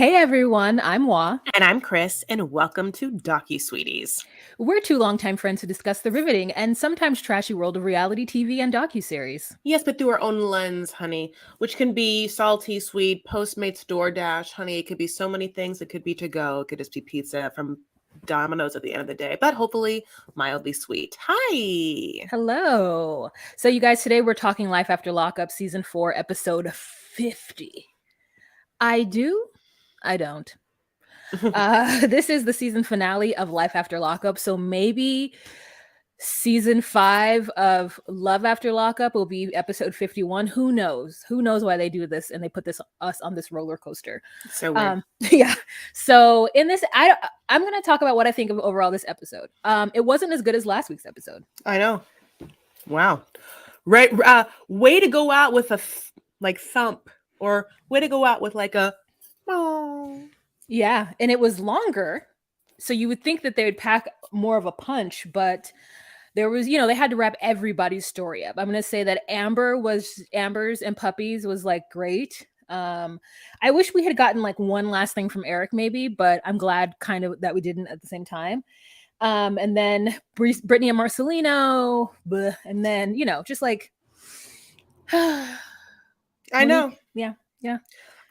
Hey everyone, I'm Wa. And I'm Chris, and welcome to Docu Sweeties. We're two longtime friends who discuss the riveting and sometimes trashy world of reality TV and docuseries. Yes, but through our own lens, honey, which can be salty, sweet, Postmates, DoorDash, honey. It could be so many things. It could be to go. It could just be pizza from Domino's at the end of the day, but hopefully mildly sweet. Hi. Hello. So you guys, today we're talking Life After Lockup season 4, episode 50. I do, I don't. This is the season finale of Life After Lockup, so maybe season 5 of Love After Lockup will be episode 51. Who knows? Who knows why they do this and they put us on this roller coaster. So weird. Yeah. So in this, I'm going to talk about what I think of overall this episode. It wasn't as good as last week's episode. I know. Wow. Right. Way to go out with a thump, or way to go out with like a. Oh. Yeah, and it was longer, so you would think that they would pack more of a punch, but there was, they had to wrap everybody's story up. I'm going to say that Amber's and Puppies was like great. I wish we had gotten like one last thing from Eric maybe, but I'm glad kind of that we didn't at the same time. And then Brittany and Marcelino, bleh, and then, just like I know. Yeah.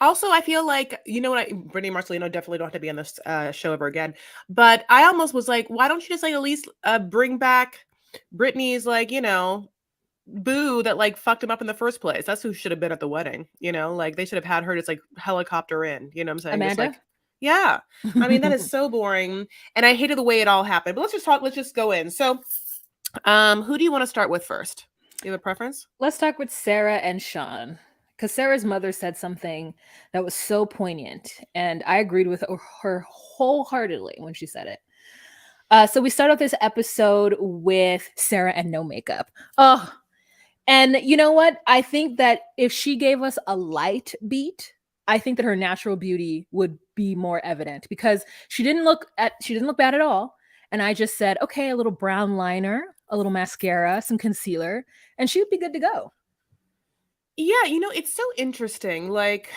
Also, I feel like, what, Brittany and Marcelino definitely don't have to be on this show ever again. But I almost was like, why don't you just like at least bring back Brittany's like, boo that like fucked him up in the first place. That's who should have been at the wedding. Like they should have had her just like helicopter in. You know what I'm saying? Amanda? Just like, yeah. I mean, that is so boring. And I hated the way it all happened. But let's just go in. So who do you want to start with first? Do you have a preference? Let's talk with Sarah and Sean. Because Sarah's mother said something that was so poignant, and I agreed with her wholeheartedly when she said it. So we start off this episode with Sarah and no makeup. Oh, and you know what? I think that if she gave us a light beat, I think that her natural beauty would be more evident because she didn't look bad at all. And I just said, okay, a little brown liner, a little mascara, some concealer, and she would be good to go. Yeah, it's so interesting. Like,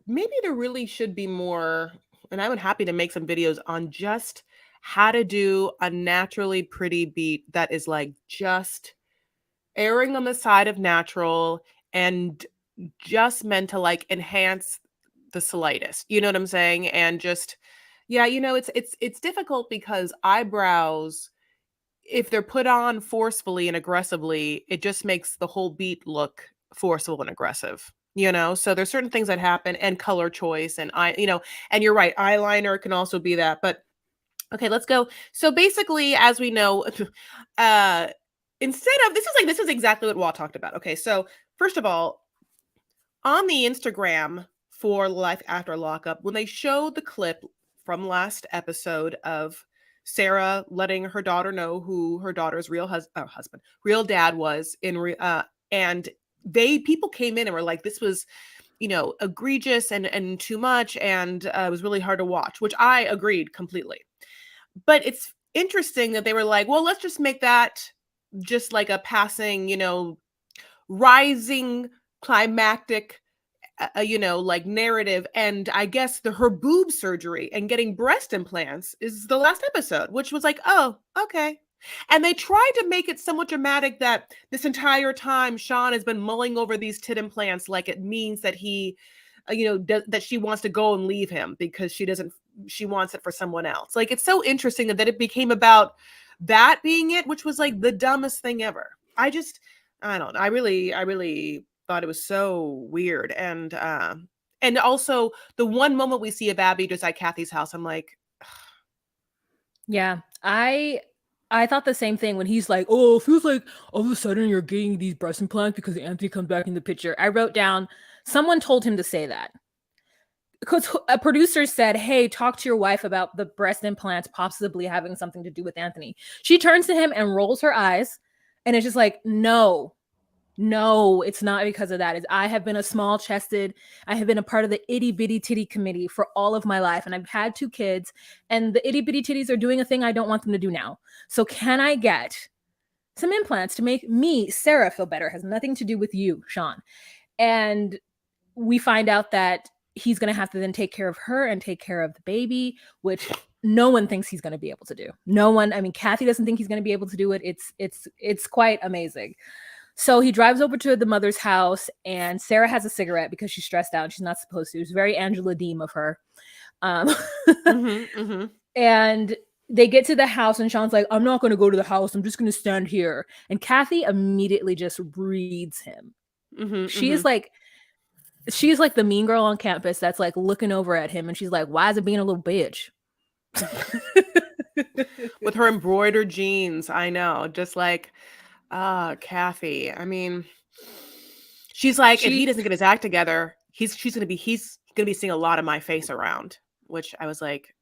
maybe there really should be more, and I'm happy to make some videos on just how to do a naturally pretty beat that is like just erring on the side of natural and just meant to like enhance the slightest. You know what I'm saying? And just, yeah, it's difficult because eyebrows, if they're put on forcefully and aggressively, it just makes the whole beat look forceful and aggressive. So there's certain things that happen, and color choice, and and you're right, eyeliner can also be that. But okay, let's go. So basically, as we know, instead of this is exactly what Walt talked about. Okay, so first of all, on the Instagram for Life After Lockup, when they showed the clip from last episode of Sarah letting her daughter know who her daughter's real dad was and people came in and were like, this was, egregious and too much, and it was really hard to watch, which I agreed completely. But it's interesting that they were like, well, let's just make that just like a passing, rising climactic like narrative. And I guess her boob surgery and getting breast implants is the last episode, which was like, oh, okay. And they tried to make it somewhat dramatic that this entire time Sean has been mulling over these tit implants like it means that he that she wants to go and leave him because she wants it for someone else. Like, it's so interesting that it became about that being it, which was like the dumbest thing ever. I don't know. I really thought it was so weird. And also the one moment we see of Abby just at Kathy's house, I'm like, yeah, I thought the same thing when he's like, oh, it feels like all of a sudden you're getting these breast implants because Anthony comes back in the picture. I wrote down, someone told him to say that. Because a producer said, hey, talk to your wife about the breast implants possibly having something to do with Anthony. She turns to him and rolls her eyes. And it's just like, no, it's not because of that. I have been a small chested. I have been a part of the itty bitty titty committee for all of my life. And I've had 2 kids, and the itty bitty titties are doing a thing I don't want them to do now. So can I get some implants to make me, Sarah, feel better? It has nothing to do with you, Sean. And we find out that he's going to have to then take care of her and take care of the baby, which no one thinks he's going to be able to do. No one, I mean, Kathy doesn't think he's going to be able to do it. It's quite amazing. So he drives over to the mother's house, and Sarah has a cigarette because she's stressed out and she's not supposed to. It's very Angela Deem of her. Um, and they get to the house, and Sean's like, I'm not going to go to the house. I'm just going to stand here. And Kathy immediately just reads him. She's like the mean girl on campus that's like looking over at him, and she's like, why is it being a little bitch? With her embroidered jeans, I know. Just like, Kathy. I mean, she's like, if he doesn't get his act together, he's gonna be seeing a lot of my face around. Which I was like,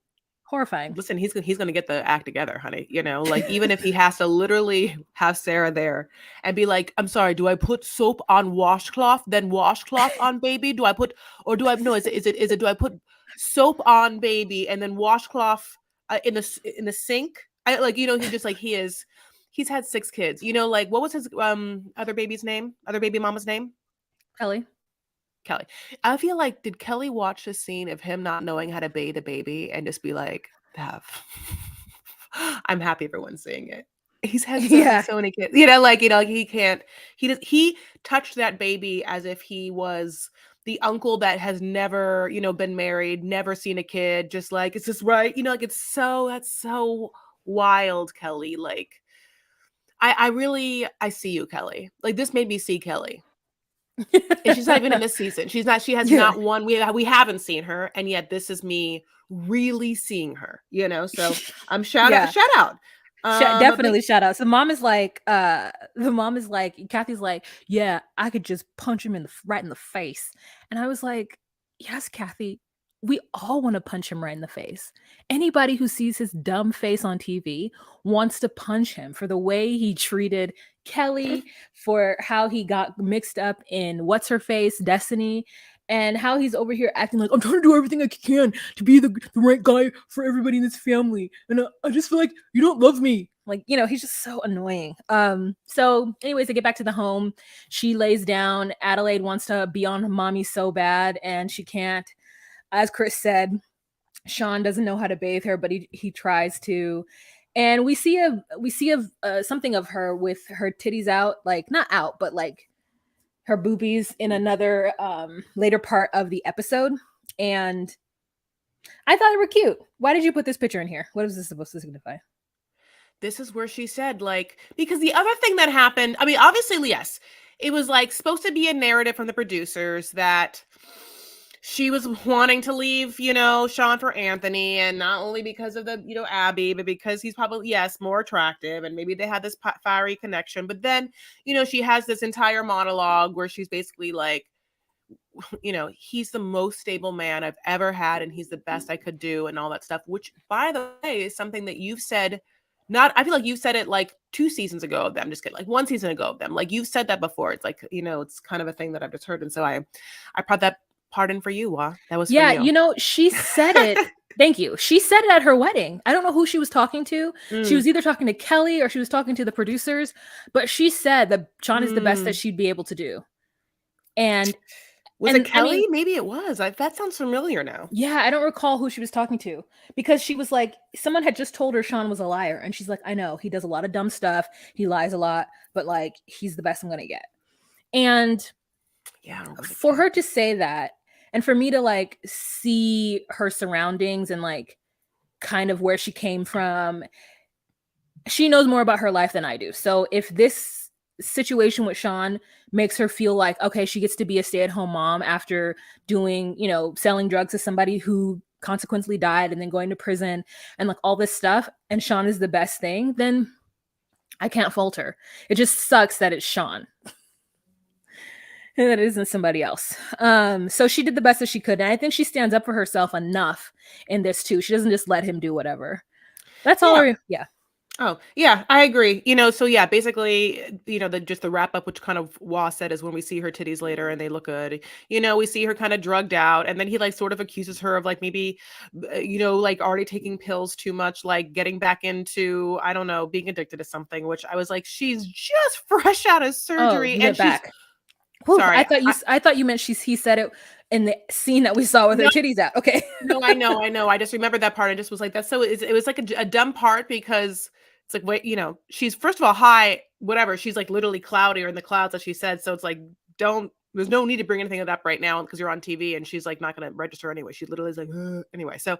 horrifying. listen, he's gonna get the act together, honey. You know, like even if he has to literally have Sarah there and be like, I'm sorry, do I put soap on washcloth, then washcloth on baby? Do I put, or do I no? Is it do I put soap on baby and then washcloth in the sink? I like, you know, he just like he's had 6 kids. You know, like what was his other baby mama's name? Kelly. I feel like, did Kelly watch the scene of him not knowing how to bathe a baby and just be like, Bev, I'm happy everyone's seeing it. He's had so many kids. You know, like, you know, he touched that baby as if he was the uncle that has never, you know, been married, never seen a kid, just like, is this right? You know, like that's so wild, Kelly. Like, I see you, Kelly. Like, this made me see Kelly. And she's not even in this season. She has not one. We haven't seen her, and yet this is me really seeing her. You know, so shout out. Definitely shout out. So mom is like, Kathy's like, yeah, I could just punch him right in the face. And I was like, yes, Kathy, we all want to punch him right in the face. Anybody who sees his dumb face on TV wants to punch him for the way he treated Kelly, for how he got mixed up in what's her face, Destiny, and how he's over here acting like, I'm trying to do everything I can to be the right guy for everybody in this family. And I just feel like you don't love me. Like, you know, he's just so annoying. So anyways, they get back to the home. She lays down. Adelaide wants to be on mommy so bad, and she can't. As Chris said, Sean doesn't know how to bathe her, but he tries to. And we see something of her with her titties out, like not out, but like her boobies in another later part of the episode. And I thought they were cute. Why did you put this picture in here? What is this supposed to signify? This is where she said, like, because the other thing that happened, I mean, obviously, yes, it was like supposed to be a narrative from the producers that she was wanting to leave, you know, Sean for Anthony, and not only because of the, you know, Abby, but because he's probably, yes, more attractive, and maybe they had this fiery connection. But then, you know, she has this entire monologue where she's basically like, you know, he's the most stable man I've ever had, and he's the best I could do, and all that stuff, which, by the way, is something that you've said. I feel like you said it like 2 seasons ago of them. Just kidding, like 1 season ago of them. Like, you've said that before. It's like, you know, it's kind of a thing that I've just heard. And so I brought that pardon for you, Wa. That was for you. You know, she said it. Thank you. She said it at her wedding. I don't know who she was talking to. She was either talking to Kelly or she was talking to the producers, but she said that Sean is the best that she'd be able to do. And was it Kelly? I mean, maybe it was. That sounds familiar now. Yeah, I don't recall who she was talking to, because she was like, someone had just told her Sean was a liar, and she's like, I know, he does a lot of dumb stuff, he lies a lot, but like, he's the best I'm gonna get. And yeah, for her to say that, and for me to like see her surroundings and like kind of where she came from, she knows more about her life than I do. So if this situation with Sean makes her feel like, okay, she gets to be a stay-at-home mom after doing, you know, selling drugs to somebody who consequently died and then going to prison and like all this stuff, and Sean is the best thing, then I can't fault her. It just sucks that it's Sean and that it isn't somebody else. So she did the best that she could, and I think she stands up for herself enough in this too. She doesn't just let him do whatever. That's all. Yeah. Oh, yeah, I agree. You know, so yeah, basically, you know, just the wrap up, which kind of Wah said, is when we see her titties later and they look good, you know, we see her kind of drugged out, and then he like sort of accuses her of like maybe, you know, like already taking pills too much, like getting back into, I don't know, being addicted to something, which I was like, she's just fresh out of surgery. And she's back. Sorry. I thought you meant he said it in the scene that we saw with her No, titties out. Okay. no, I know, I know. I just remembered that part. I just was like, that's so it was like a dumb part because it's like, wait, she's first of all high, whatever. She's like literally cloudy or in the clouds, as she said. So it's like, there's no need to bring anything up right now because you're on TV and she's like not going to register anyway. She literally is like, "Ugh." Anyway. So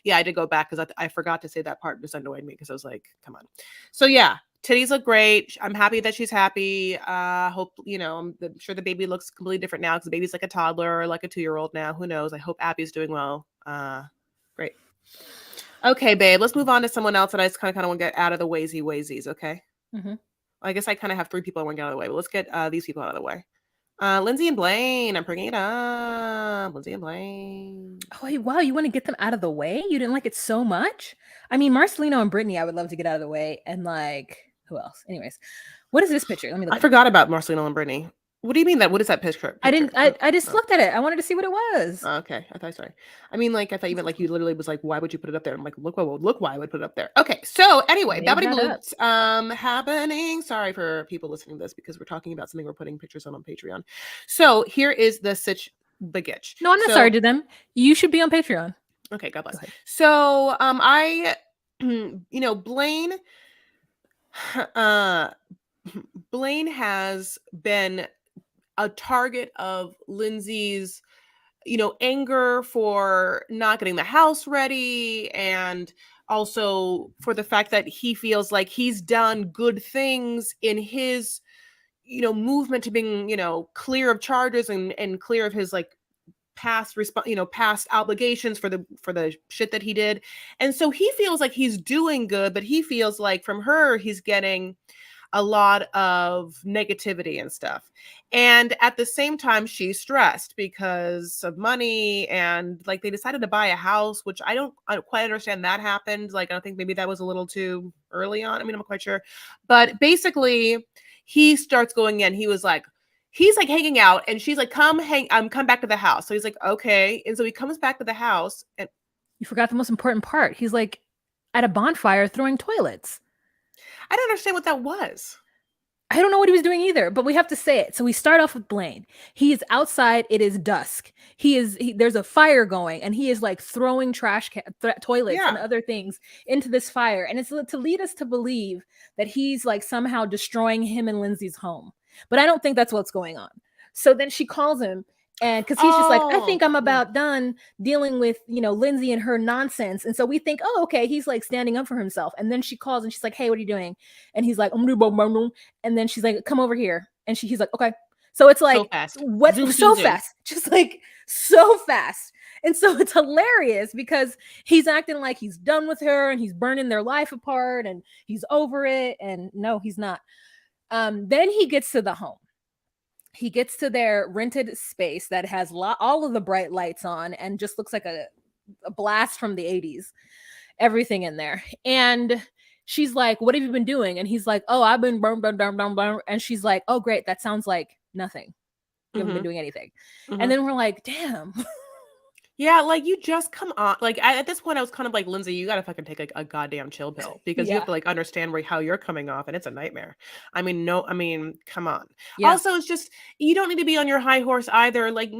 yeah, I did go back because I forgot to say that part. Just annoyed me because I was like, come on. So yeah, titties look great. I'm happy that she's happy. Hope, I'm sure the baby looks completely different now because the baby's like a toddler or like a 2-year-old now. Who knows? I hope Abby's doing well. Great. Okay, babe. Let's move on to someone else that I just kind of want to get out of the wazies. Okay. Mm-hmm. I guess I kind of have 3 people I want to get out of the way, but let's get these people out of the way. Lindsay and Blaine. I'm bringing it up. Lindsay and Blaine. Oh, wow, you want to get them out of the way? You didn't like it so much? I mean, Marcelino and Brittany, I would love to get out of the way. And like, who else? Anyways, what is this picture? Let me look. I forgot about Marcelino and Brittany. What do you mean that? What is that picture? I didn't. I just looked at it. I wanted to see what it was. Okay, sorry. I mean, like, I thought you meant like you literally was like, why would you put it up there? I'm like, look why I would put it up there. Okay, so anyway, Babbity Bloops happening. Sorry for people listening to this because we're talking about something we're putting pictures on Patreon. So here is the sitch bagitch. No, I'm not sorry to them. You should be on Patreon. Okay, God bless. So I Blaine Blaine has been a target of Lindsay's, anger for not getting the house ready and also for the fact that he feels like he's done good things in his, movement to being, clear of charges and clear of his like past obligations for the shit that he did. And so he feels like he's doing good, but he feels like from her, he's getting a lot of negativity and stuff. And at the same time, she's stressed because of money and like they decided to buy a house, which I don't quite understand that happened. Like, I think maybe that was a little too early on. I mean, I'm not quite sure. But basically, he starts going in. He's like hanging out and she's like, come back to the house. So he's like, okay. And so he comes back to the house and you forgot the most important part. He's like at a bonfire throwing toilets. I don't understand what that was. I don't know what he was doing either, but we have to say it. So we start off with Blaine. He is outside. It is dusk. There's a fire going and he is like throwing toilets and other things into this fire. And it's to lead us to believe that he's like somehow destroying him and Lindsay's home. But I don't think that's what's going on. So then she calls him and because he's just like, I think I'm about done dealing with, Lindsay and her nonsense. And so we think, oh, okay, he's like standing up for himself. And then she calls and she's like, hey, what are you doing? And he's like, and then she's like, come over here. And he's like, okay. So it's like, so fast. What? So fast. Just like so fast. And so it's hilarious because he's acting like he's done with her and he's burning their life apart and he's over it. And no, he's not. Then he gets to the home. He gets to their rented space that has all of the bright lights on and just looks like a blast from the 80s. Everything in there. And she's like, what have you been doing? And he's like, oh, I've been burn. And she's like, oh, great. That sounds like nothing. You haven't been doing anything. And then we're like, damn. Yeah, like you just come on. Like at this point, I was kind of like, Lindsay, you gotta fucking take a goddamn chill pill because you have to like understand how you're coming off, and it's a nightmare. I mean, come on. Yeah. Also, it's just you don't need to be on your high horse either. Like,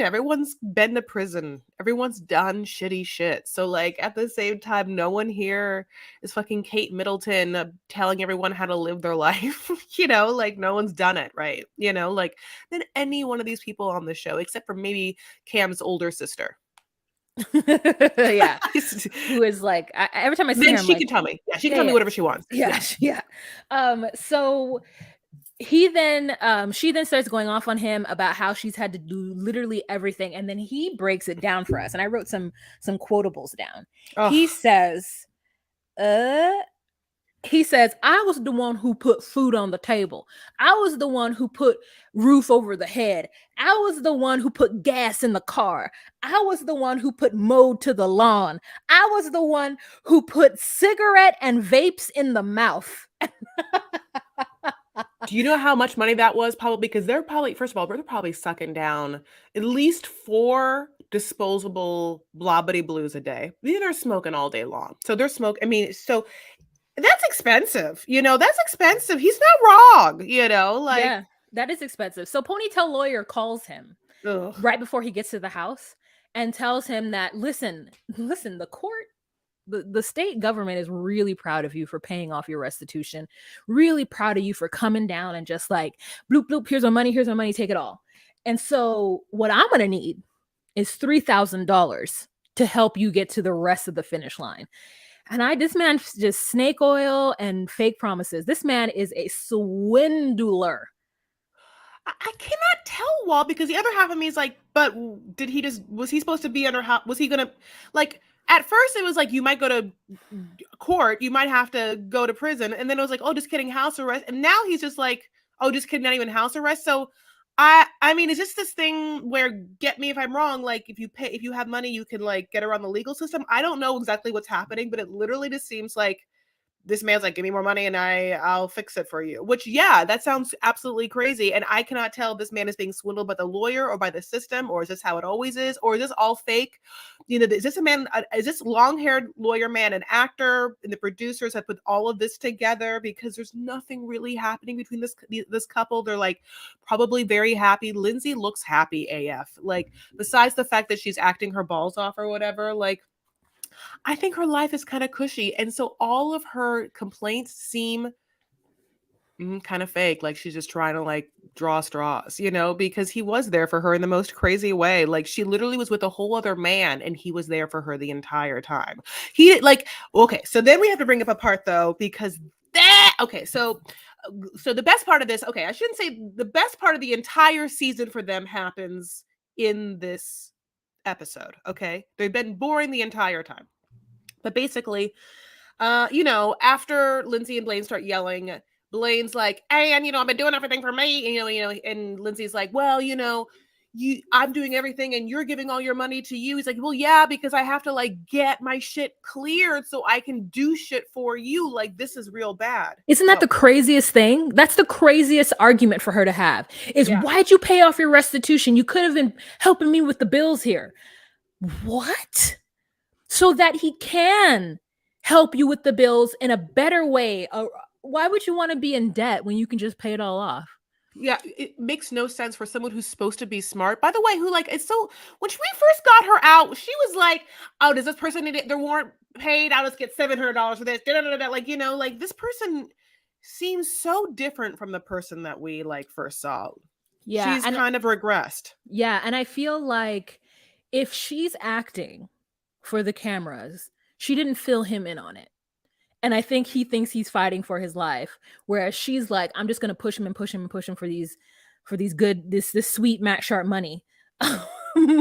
everyone's been to prison, everyone's done shitty shit. So like at the same time, no one here is fucking Kate Middleton telling everyone how to live their life. Like no one's done it right. Like than any one of these people on the show, except for maybe Cam's older sister. Yeah, who is like every time I see her, she can tell me. Yeah, she can tell me whatever she wants. Yeah. So she then starts going off on him about how she's had to do literally everything, and then he breaks it down for us. And I wrote some quotables down. He says, I was the one who put food on the table. I was the one who put roof over the head. I was the one who put gas in the car. I was the one who put mowed to the lawn. I was the one who put cigarette and vapes in the mouth. Do you know how much money that was? Probably because they're probably sucking down at least 4 disposable blobbity blues a day. They're smoking all day long. So they're smoking. I mean, so that's expensive. That's expensive. He's not wrong, like. Yeah, that is expensive. So Ponytail Lawyer calls him Ugh. right before he gets to the house, and tells him that, listen, the court, the state government is really proud of you for paying off your restitution, really proud of you for coming down and just like, bloop bloop, here's our money, take it all. And so what I'm gonna need is $3,000 to help you get to the rest of the finish line. And this man just snake oil and fake promises. This man is a swindler. I cannot tell, Wall, because the other half of me is like, but did he just, was he supposed to be under, was he gonna, like, at first it was like, you might go to court, you might have to go to prison, and then it was like, oh, just kidding, house arrest, and now he's just like, oh, just kidding, not even house arrest. So I mean, it's just this thing where, get me if I'm wrong, like, if you have money, you can like get around the legal system. I don't know exactly what's happening, but it literally just seems like this man's like, give me more money and I'll fix it for you. Which, yeah, that sounds absolutely crazy. And I cannot tell if this man is being swindled by the lawyer or by the system, or is this how it always is, or is this all fake? You know, is this a man, is this long-haired lawyer man an actor, and the producers have put all of this together? Because there's nothing really happening between this couple. They're like probably very happy. Lindsay looks happy AF. Like, besides the fact that she's acting her balls off or whatever, like, I think her life is kind of cushy. And so all of her complaints seem kind of fake. Like she's just trying to like draw straws, you know, because he was there for her in the most crazy way. Like she literally was with a whole other man and he was there for her the entire time. He like, okay. So then we have to bring up a part though, because okay. So the best part of this, okay, I shouldn't say the best part of the entire season for them happens in this episode. Okay. They've been boring the entire time. But basically, you know, after Lindsay and Blaine start yelling, Blaine's like, "Hey, and you know, I've been doing everything for me," and, and Lindsay's like, "Well, you know, I'm doing everything, and you're giving all your money to you." He's like, "Well, yeah, because I have to like get my shit cleared so I can do shit for you. Like, this is real bad." Isn't that the craziest thing? That's the craziest argument for her to have. Is Yeah. why'd you pay off your restitution? You could have been helping me with the bills here. What? So that he can help you with the bills in a better way. Why would you want to be in debt when you can just pay it all off? Yeah, it makes no sense for someone who's supposed to be smart. By the way, who like it's so when we first got her out, she was like, "Oh, does this person need it? They weren't paid. I'll just get $700 for this." Da-da-da-da. Like, you know, like this person seems so different from the person that we like first saw. Yeah, She's and kind of regressed. yeah, and I feel like if she's acting for the cameras, she didn't fill him in on it. And I think he thinks he's fighting for his life, whereas she's like, I'm just gonna push him and push him and push him for these good this sweet Matt Sharp money.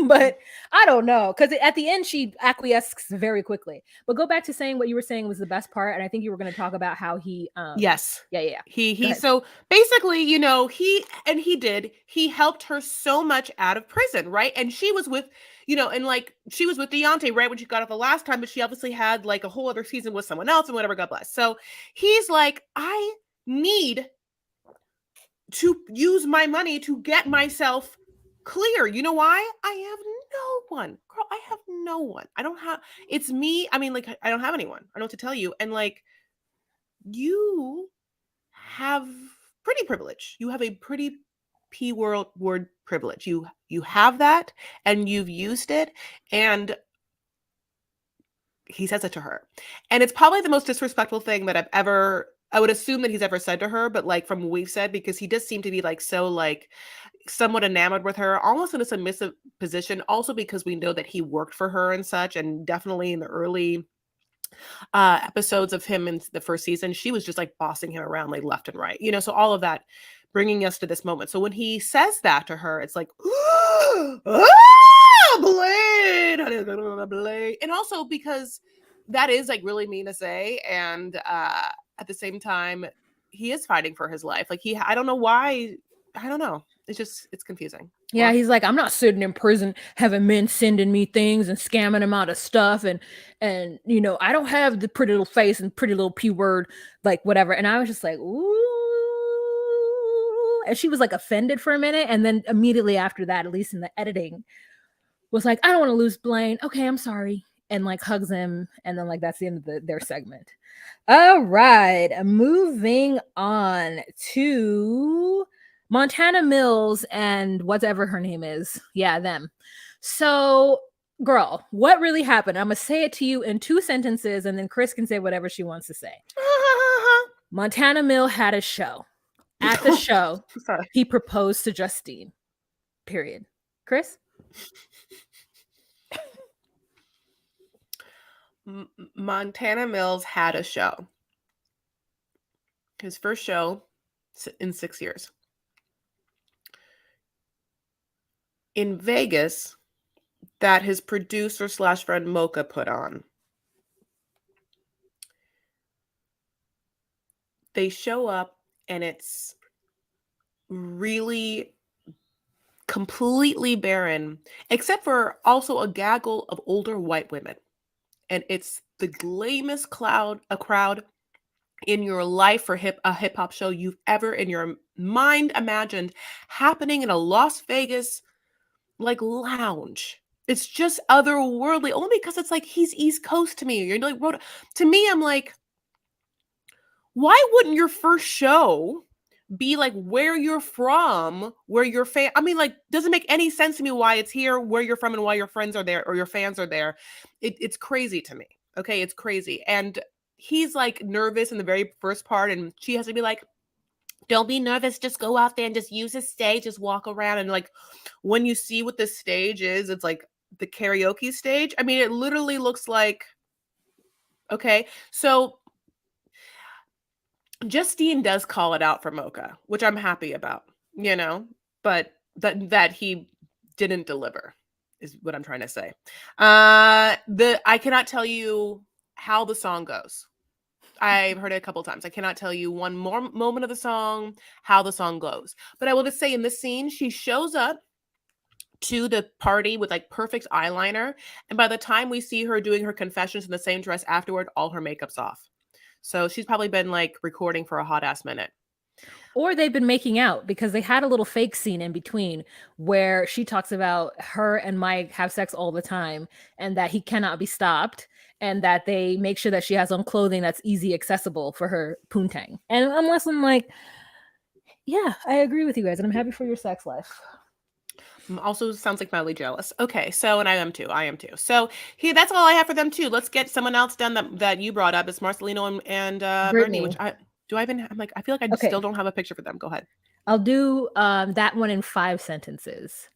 But I don't know, because at the end she acquiesces very quickly. But go back to saying what you were saying was the best part, and I think you were going to talk about how he Yes. yeah. He so basically, you know, he helped her so much out of prison, right? And she was with, you know, and like she was with Deontay, right, when she got off the last time, but she obviously had like a whole other season with someone else and whatever, God bless. So he's like, I need to use my money to get myself clear. You know why? I have no one. Girl, I have no one. I don't have, it's me. I mean, like, I don't have anyone. I don't know what to tell you. And like, you have pretty privilege. You have a pretty word privilege. You have that and you've used it. And he says it to her. And it's probably the most disrespectful thing that I would assume that he's ever said to her, but like from what we've said, because he does seem to be like so like somewhat enamored with her, almost in a submissive position. Also because we know that he worked for her and such, and definitely in the early episodes of him in the first season, she was just like bossing him around like left and right, you know. So all of that bringing us to this moment. So when he says that to her, it's like, Blade, and also because that is like really mean to say, and at the same time, he is fighting for his life. Like I don't know why. I don't know. It's confusing. Yeah, he's like, I'm not sitting in prison having men sending me things and scamming them out of stuff, and you know, I don't have the pretty little face and pretty little P word, like whatever. And I was just like, ooh. And she was like offended for a minute, and then immediately after that, at least in the editing, was like, I don't want to lose Blaine. Okay, I'm sorry. And like hugs him, and then like that's the end of their segment. All right, moving on to Montana Mills and whatever her name is. Yeah, them. So, girl, what really happened? I'm going to say it to you in 2 sentences, and then Chris can say whatever she wants to say. Montana Mill had a show. At the show, Sorry. he proposed to Justine. Period. Chris? Montana Mills had a show. His first show in 6 years. In Vegas, that his producer / friend Mocha put on. They show up and it's really completely barren, except for also a gaggle of older white women. And it's the lamest crowd in your life for a hip hop show you've ever in your mind imagined happening in a Las Vegas like lounge. It's just otherworldly, only because it's like he's East Coast to me. You're like, to me, I'm like, why wouldn't your first show be like where you're from, where your I mean, like, doesn't make any sense to me why it's here, where you're from, and why your friends are there or your fans are there. It's crazy to me. Okay, it's crazy. And he's like nervous in the very first part, and she has to be like, don't be nervous, just go out there and just use the stage, just walk around. And like when you see what the stage is, it's like the karaoke stage. I mean, it literally looks like, okay, so Justine does call it out for Mocha, which I'm happy about, but that he didn't deliver is what I'm trying to say. I cannot tell you how the song goes. I've heard it a couple times. I cannot tell you one more moment of the song, how the song goes. But I will just say in this scene, she shows up to the party with like perfect eyeliner. And by the time we see her doing her confessions in the same dress afterward, all her makeup's off. So she's probably been like recording for a hot ass minute. Or they've been making out, because they had a little fake scene in between where she talks about her and Mike have sex all the time and that he cannot be stopped, and that they make sure that she has on clothing that's easy accessible for her poontang. And unless I'm like, yeah, I agree with you guys, and I'm happy for your sex life. Also sounds like mildly jealous. Okay, so, and I am too. So here, that's all I have for them too. Let's get someone else done that you brought up. It's Marcelino and Brittany, which I'm like, I feel like I still don't have a picture for them. Go ahead. I'll do that one in 5 sentences.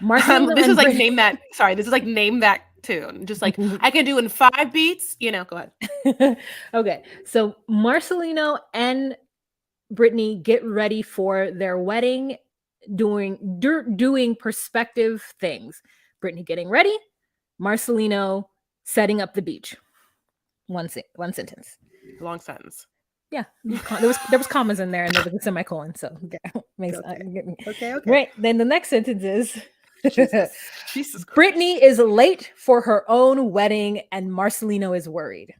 This is like name that. Sorry, this is like name that tune. Just like I can do in 5 beats. Go ahead. Okay, so Marcelino and Brittany get ready for their wedding, doing perspective things. Brittany getting ready, Marcelino setting up the beach. One sentence. Long sentence. Yeah, there was commas in there, and there was a semicolon. So okay. Right. Then the next sentence is Jesus Christ. Brittany is late for her own wedding, and Marcelino is worried.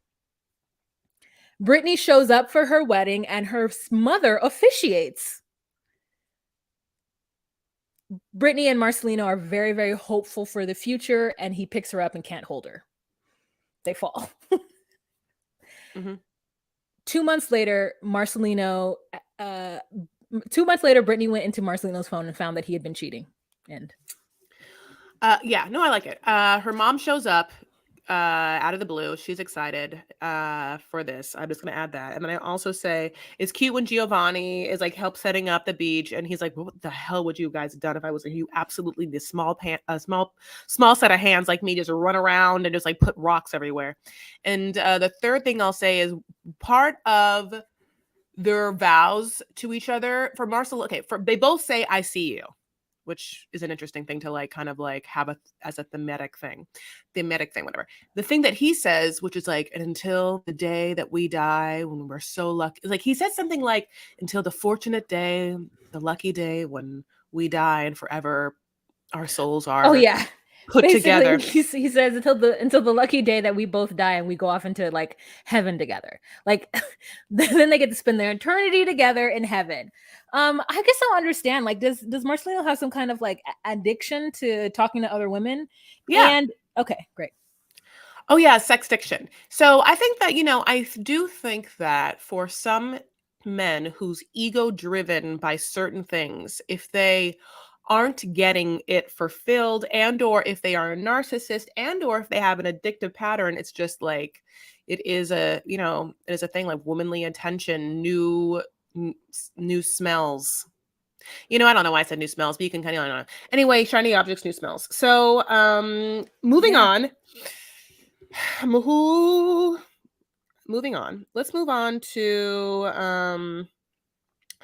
Brittany shows up for her wedding, and her mother officiates. Brittany and Marcelino are very, very hopeful for the future, and he picks her up and can't hold her. They fall. Mm-hmm. 2 months later, Marcelino. 2 months later, Brittany went into Marcelino's phone and found that he had been cheating. And yeah, no, I like it. Her mom shows up out of the blue. She's excited for this. I'm just gonna add that. And then I also say it's cute when Giovanni is like help setting up the beach, and he's like, "What the hell would you guys have done if I was you? Absolutely, this small set of hands like me just run around and just like put rocks everywhere." And the third thing I'll say is part of their vows to each other for Marcel. Okay, they both say "I see you," which is an interesting thing to like kind of like have as a thematic thing, whatever. The thing that he says, which is like, and until the day that we die, when we're so lucky, like he said something like, until the fortunate day, the lucky day when we die and forever our souls are put basically together. He says until the lucky day that we both die and we go off into like heaven together. Like then they get to spend their eternity together in heaven. I guess I'll understand. Like, does Marcelino have some kind of like addiction to talking to other women? Yeah. And okay, great. Oh yeah, sex addiction. So I think that, I do think that for some men who's ego driven by certain things, if they aren't getting it fulfilled, and or if they are a narcissist, and or if they have an addictive pattern, it's just like it is a, it is a thing, like womanly attention, new smells. I don't know why I said new smells, but you can kind of know. Anyway, shiny objects, new smells. So moving Yeah. on. Who moving on. Let's move on to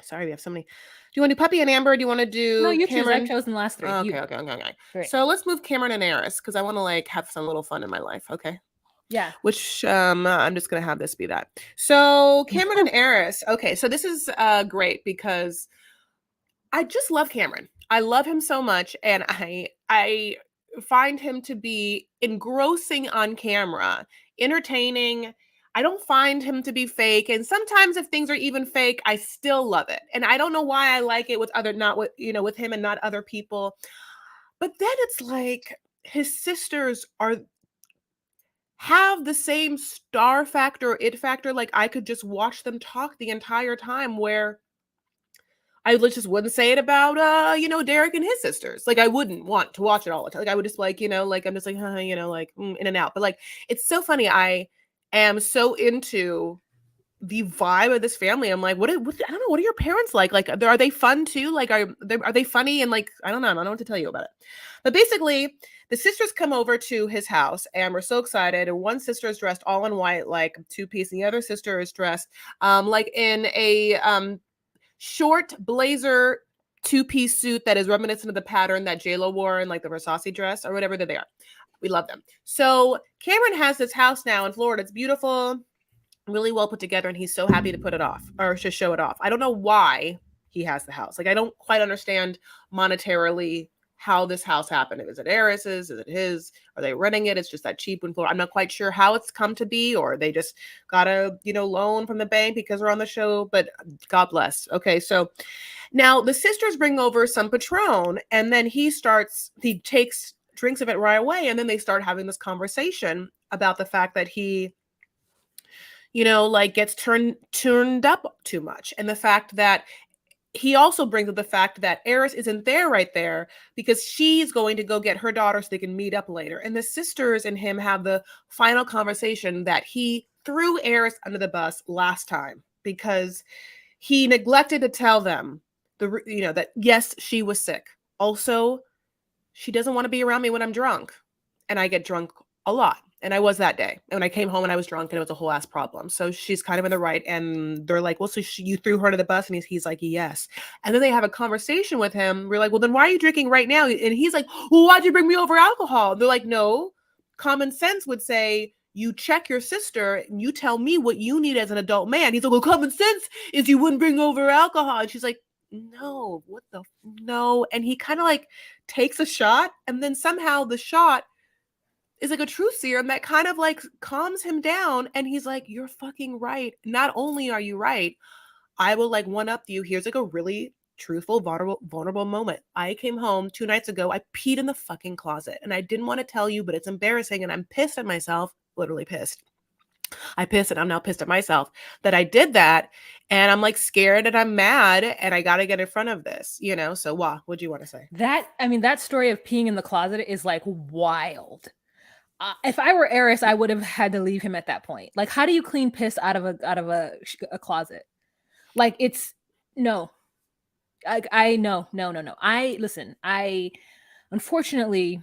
sorry, we have so many. Do you want to do Puppy and Amber? Do you want to No, do you choose. I've Cameron? chosen the last three. Okay, You. okay, okay, okay. Great. So let's move Cameron and Eris because I want to like have some little fun in my life. Okay. Yeah. Which I'm just gonna have this be that. So Cameron and Eris. Okay, so this is great because I just love Cameron. I love him so much, and I find him to be engrossing on camera, entertaining. I don't find him to be fake, and sometimes if things are even fake, I still love it. And I don't know why I like it with other, not with with him and not other people. But then it's like his sisters are have the same star factor or it factor. Like I could just watch them talk the entire time. Where I just wouldn't say it about Derek and his sisters. Like I wouldn't want to watch it all the time. Like I would just like, like I'm just like, like in and out. But like it's so funny. I am so into the vibe of this family. I'm like, what I don't know, what are your parents like? Like are they fun too? Like are they funny? And like I don't know what to tell you about it. But basically, the sisters come over to his house and we're so excited. And one sister is dressed all in white, like two-piece, and the other sister is dressed like in a short blazer two-piece suit that is reminiscent of the pattern that JLo wore in like the Versace dress or whatever that they are. We love them. So Cameron has this house now in Florida. It's beautiful, really well put together, and he's so happy to put it off or to show it off. I don't know why he has the house. Like I don't quite understand monetarily how this house happened. Is it Eris's? Is it his? Are they renting it? It's just that cheap in Florida. I'm not quite sure how it's come to be, or they just got a loan from the bank because we're on the show. But God bless. Okay, so now the sisters bring over some Patron, and then he takes drinks of it right away, and then they start having this conversation about the fact that he like gets turned up too much, and the fact that he also brings up the fact that Eris isn't there right there because she's going to go get her daughter so they can meet up later. And the sisters and him have the final conversation that he threw Eris under the bus last time because he neglected to tell them that yes, she was sick. Also, she doesn't want to be around me when I'm drunk, and I get drunk a lot. And I was that day. And when I came home and I was drunk, and it was a whole ass problem. So she's kind of in the right. And they're like, well, so you threw her to the bus? And he's like, yes. And then they have a conversation with him. We're like, well, then why are you drinking right now? And he's like, well, why'd you bring me over alcohol? They're like, no, common sense would say you check your sister and you tell me what you need as an adult man. He's like, well, common sense is you wouldn't bring over alcohol. And she's like, no, no. And he kind of like takes a shot, and then somehow the shot is like a truth serum that kind of like calms him down. And he's like, you're fucking right. Not only are you right, I will like one up you. Here's like a really truthful, vulnerable moment. I came home 2 nights ago. I peed in the fucking closet, and I didn't want to tell you, but it's embarrassing. And I'm pissed at myself, literally pissed. I pissed, and I'm now pissed at myself that I did that. And I'm like scared and I'm mad, and I got to get in front of this, So, what'd you want to say? That story of peeing in the closet is like wild. If I were Eris, I would have had to leave him at that point. Like, how do you clean piss out of a closet? Like, it's no. I no. I unfortunately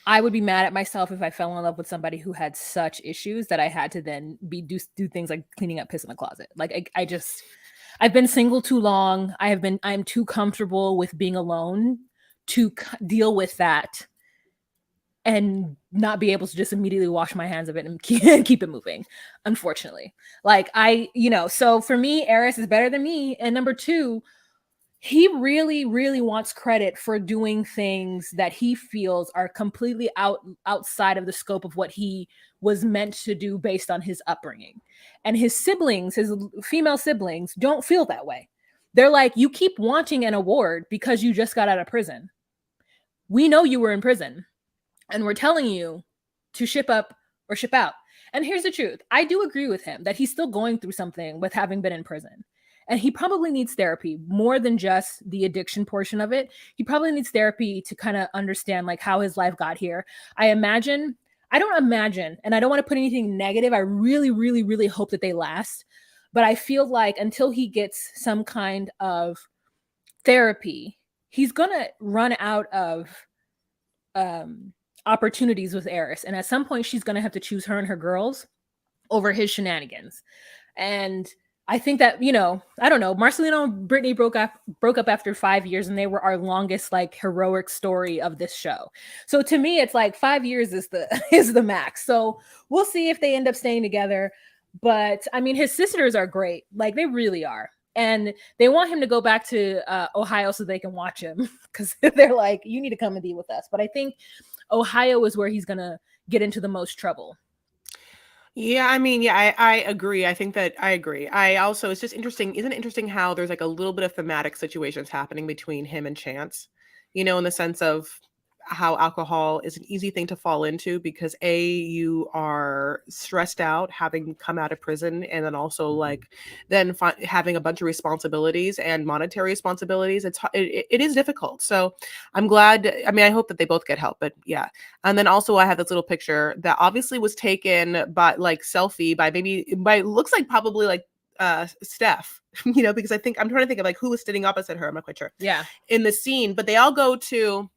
I would be mad at myself if I fell in love with somebody who had such issues that I had to then do things like cleaning up piss in the closet. Like I've been single too long. I'm too comfortable with being alone to deal with that and not be able to just immediately wash my hands of it and keep it moving, unfortunately. Like so for me, Eris is better than me. And number two, he really, really wants credit for doing things that he feels are completely outside of the scope of what he was meant to do based on his upbringing. And his siblings, his female siblings, don't feel that way. They're like, you keep wanting an award because you just got out of prison. We know you were in prison, and we're telling you to ship up or ship out. And here's the truth. I do agree with him that he's still going through something with having been in prison. And he probably needs therapy more than just the addiction portion of it. He probably needs therapy to kind of understand like how his life got here. I don't imagine, and I don't want to put anything negative. I really, really, really hope that they last. But I feel like until he gets some kind of therapy, he's gonna run out of um opportunities with Eris. And at some point she's gonna have to choose her and her girls over his shenanigans. And I think that, I don't know, Marcelino and Brittany broke up after 5 years, and they were our longest like heroic story of this show. So to me, it's like 5 years is the is the max. So we'll see if they end up staying together. But I mean, his sisters are great. Like they really are. And they want him to go back to Ohio so they can watch him because they're like, you need to come and be with us. But I think Ohio is where he's going to get into the most trouble. Yeah, I mean, yeah, I agree. I think that I agree. I also, it's just interesting. Isn't it interesting how there's like a little bit of thematic situations happening between him and Chance, in the sense of how alcohol is an easy thing to fall into because you are stressed out having come out of prison, and then also like then having a bunch of responsibilities and monetary responsibilities. It is difficult. So I'm glad. I mean, I hope that they both get help, but yeah. And then also I have this little picture that obviously was taken by like selfie by looks like probably like Steph, because I'm trying to think of like who was sitting opposite her. I'm not quite sure. Yeah. In the scene, but they all go to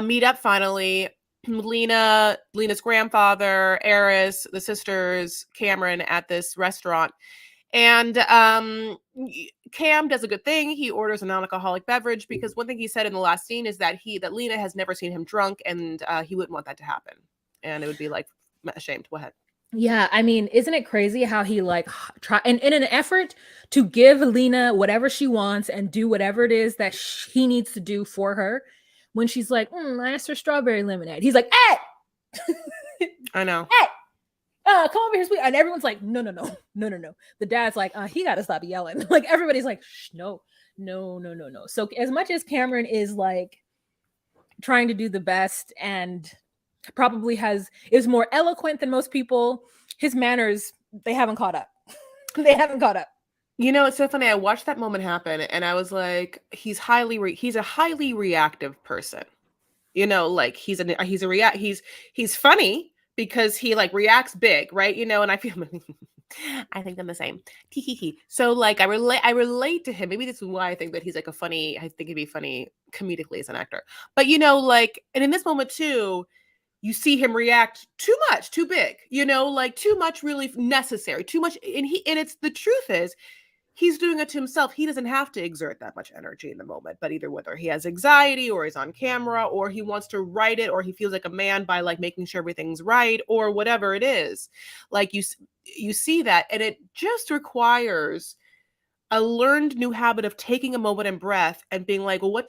meet up finally. Lena's grandfather, Eris, the sisters, Cameron at this restaurant. And Cam does a good thing. He orders a non-alcoholic beverage because one thing he said in the last scene is that Lena has never seen him drunk, and he wouldn't want that to happen. And it would be like ashamed. Go ahead. Yeah, I mean, isn't it crazy how he like try and in an effort to give Lena whatever she wants and do whatever it is that he needs to do for her, when she's like, I asked for strawberry lemonade, he's like, hey, I know, hey, come over here, sweet. And everyone's like, no. The dad's like, he got to stop yelling. Like everybody's like, shh, no. So as much as Cameron is like trying to do the best and probably is more eloquent than most people, his manners, they haven't caught up. They haven't caught up. It's so funny. I watched that moment happen and I was like, he's a highly reactive person. Like he's funny because he like reacts big, right? And I feel I think I'm the same. So like I relate to him. Maybe this is why I think that he's like I think he'd be funny comedically as an actor. But like, and in this moment too, you see him react too much, too big, like too much really necessary, too much. And it's the truth is he's doing it to himself. He doesn't have to exert that much energy in the moment, but either whether he has anxiety or he's on camera or he wants to write it or he feels like a man by like making sure everything's right or whatever it is, like you see that. And it just requires a learned new habit of taking a moment and breath and being like, well,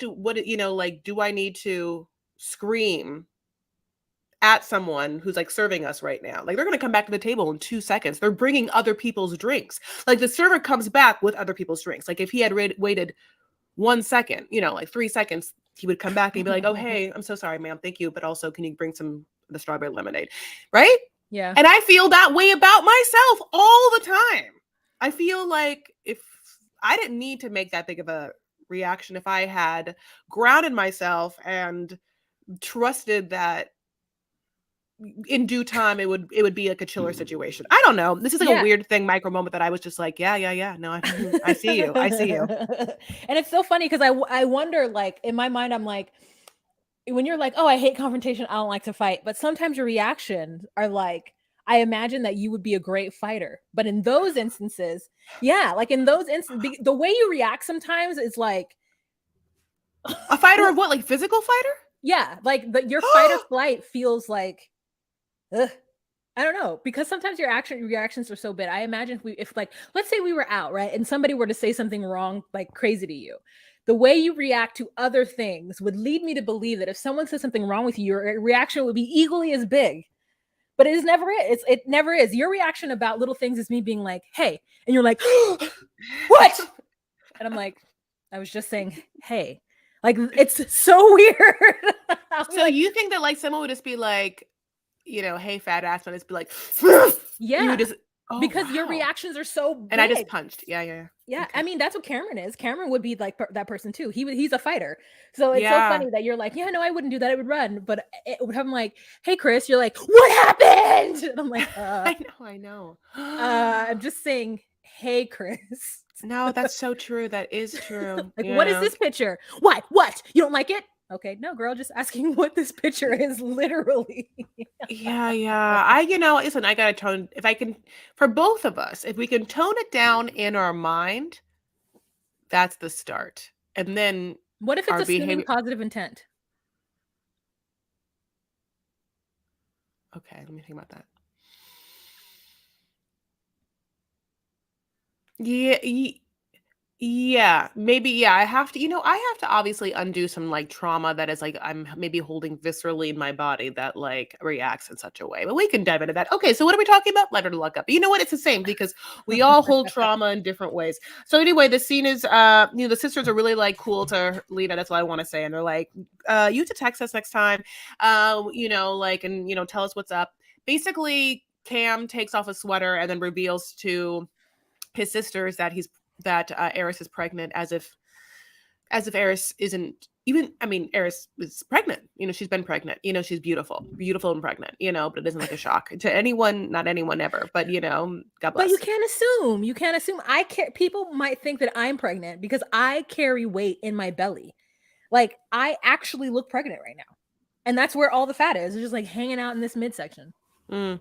do I need to scream at someone who's like serving us right now? Like they're going to come back to the table in 2 seconds. They're bringing other people's drinks. Like the server comes back with other people's drinks. Like if he had waited 1 second, like 3 seconds, he would come back and be like, oh, hey, I'm so sorry, ma'am. Thank you. But also, can you bring the strawberry lemonade? Right. Yeah. And I feel that way about myself all the time. I feel like if I didn't need to make that big of a reaction, if I had grounded myself and trusted that in due time it would be like a chiller situation. I don't know, this is like a weird thing, micro moment that I was just like, yeah, no, I see you. And it's so funny because I wonder, like in my mind I'm like, when you're like, oh, I hate confrontation, I don't like to fight, but sometimes your reactions are like, I imagine that you would be a great fighter, but in those instances, the way you react sometimes is like a fighter of what, like physical fighter? Yeah, like your fight or flight feels like, ugh. I don't know, because sometimes your reactions are so bad. I imagine if like, let's say we were out, right, and somebody were to say something wrong, like crazy to you, the way you react to other things would lead me to believe that if someone says something wrong with you, your reaction would be equally as big. But it never is. It never is. Your reaction about little things is me being like, hey, and you're like, what? And I'm like, I was just saying, hey. Like, it's so weird. So like, you think that like someone would just be like, hey, fat ass, and just be like, you would Yeah. just, oh, Because your wow. reactions are so And I just big. punched. Yeah, yeah, yeah. Yeah, I Okay. mean, that's what Cameron is. Cameron would be like that person too. He's a fighter. So it's so Yeah. funny that you're like, "Yeah, no, I wouldn't do that. I would run." But I'm like, "Hey, Chris," you're like, "What happened?" And I'm like, I know. I'm just saying, "Hey, Chris." No, that's so true. That is true. Like, "What is Yeah. this picture?" "What? What? You don't like it?" "Okay, no, girl, just asking what this picture is literally." Yeah, yeah. Listen, I gotta tone, if I can, for both of us, if we can tone it down in our mind, that's the start. And then What if it's our assuming behavior. positive intent? Okay, let me think about that. Yeah, yeah, maybe. Yeah, I have to obviously undo some like trauma that is like I'm maybe holding viscerally in my body that like reacts in such a way. But we can dive into that. Okay, so what are we talking about? Letter to look up. You know what? It's the same because we all hold trauma in different ways. So anyway, the scene is the sisters are really like cool to Lena. That's all I want to say. And they're like, you have to text us next time. Like, and tell us what's up. Basically, Cam takes off a sweater and then reveals to his sisters that Eris is pregnant, as if Eris isn't even. I mean, Eris is pregnant. She's been pregnant. She's beautiful, beautiful and pregnant. But it isn't like a shock to anyone, not anyone ever. But God But you bless. can't assume. You can't assume. People might think that I'm pregnant because I carry weight in my belly. Like I actually look pregnant right now. And that's where all the fat is. It's just like hanging out in this midsection. Mm.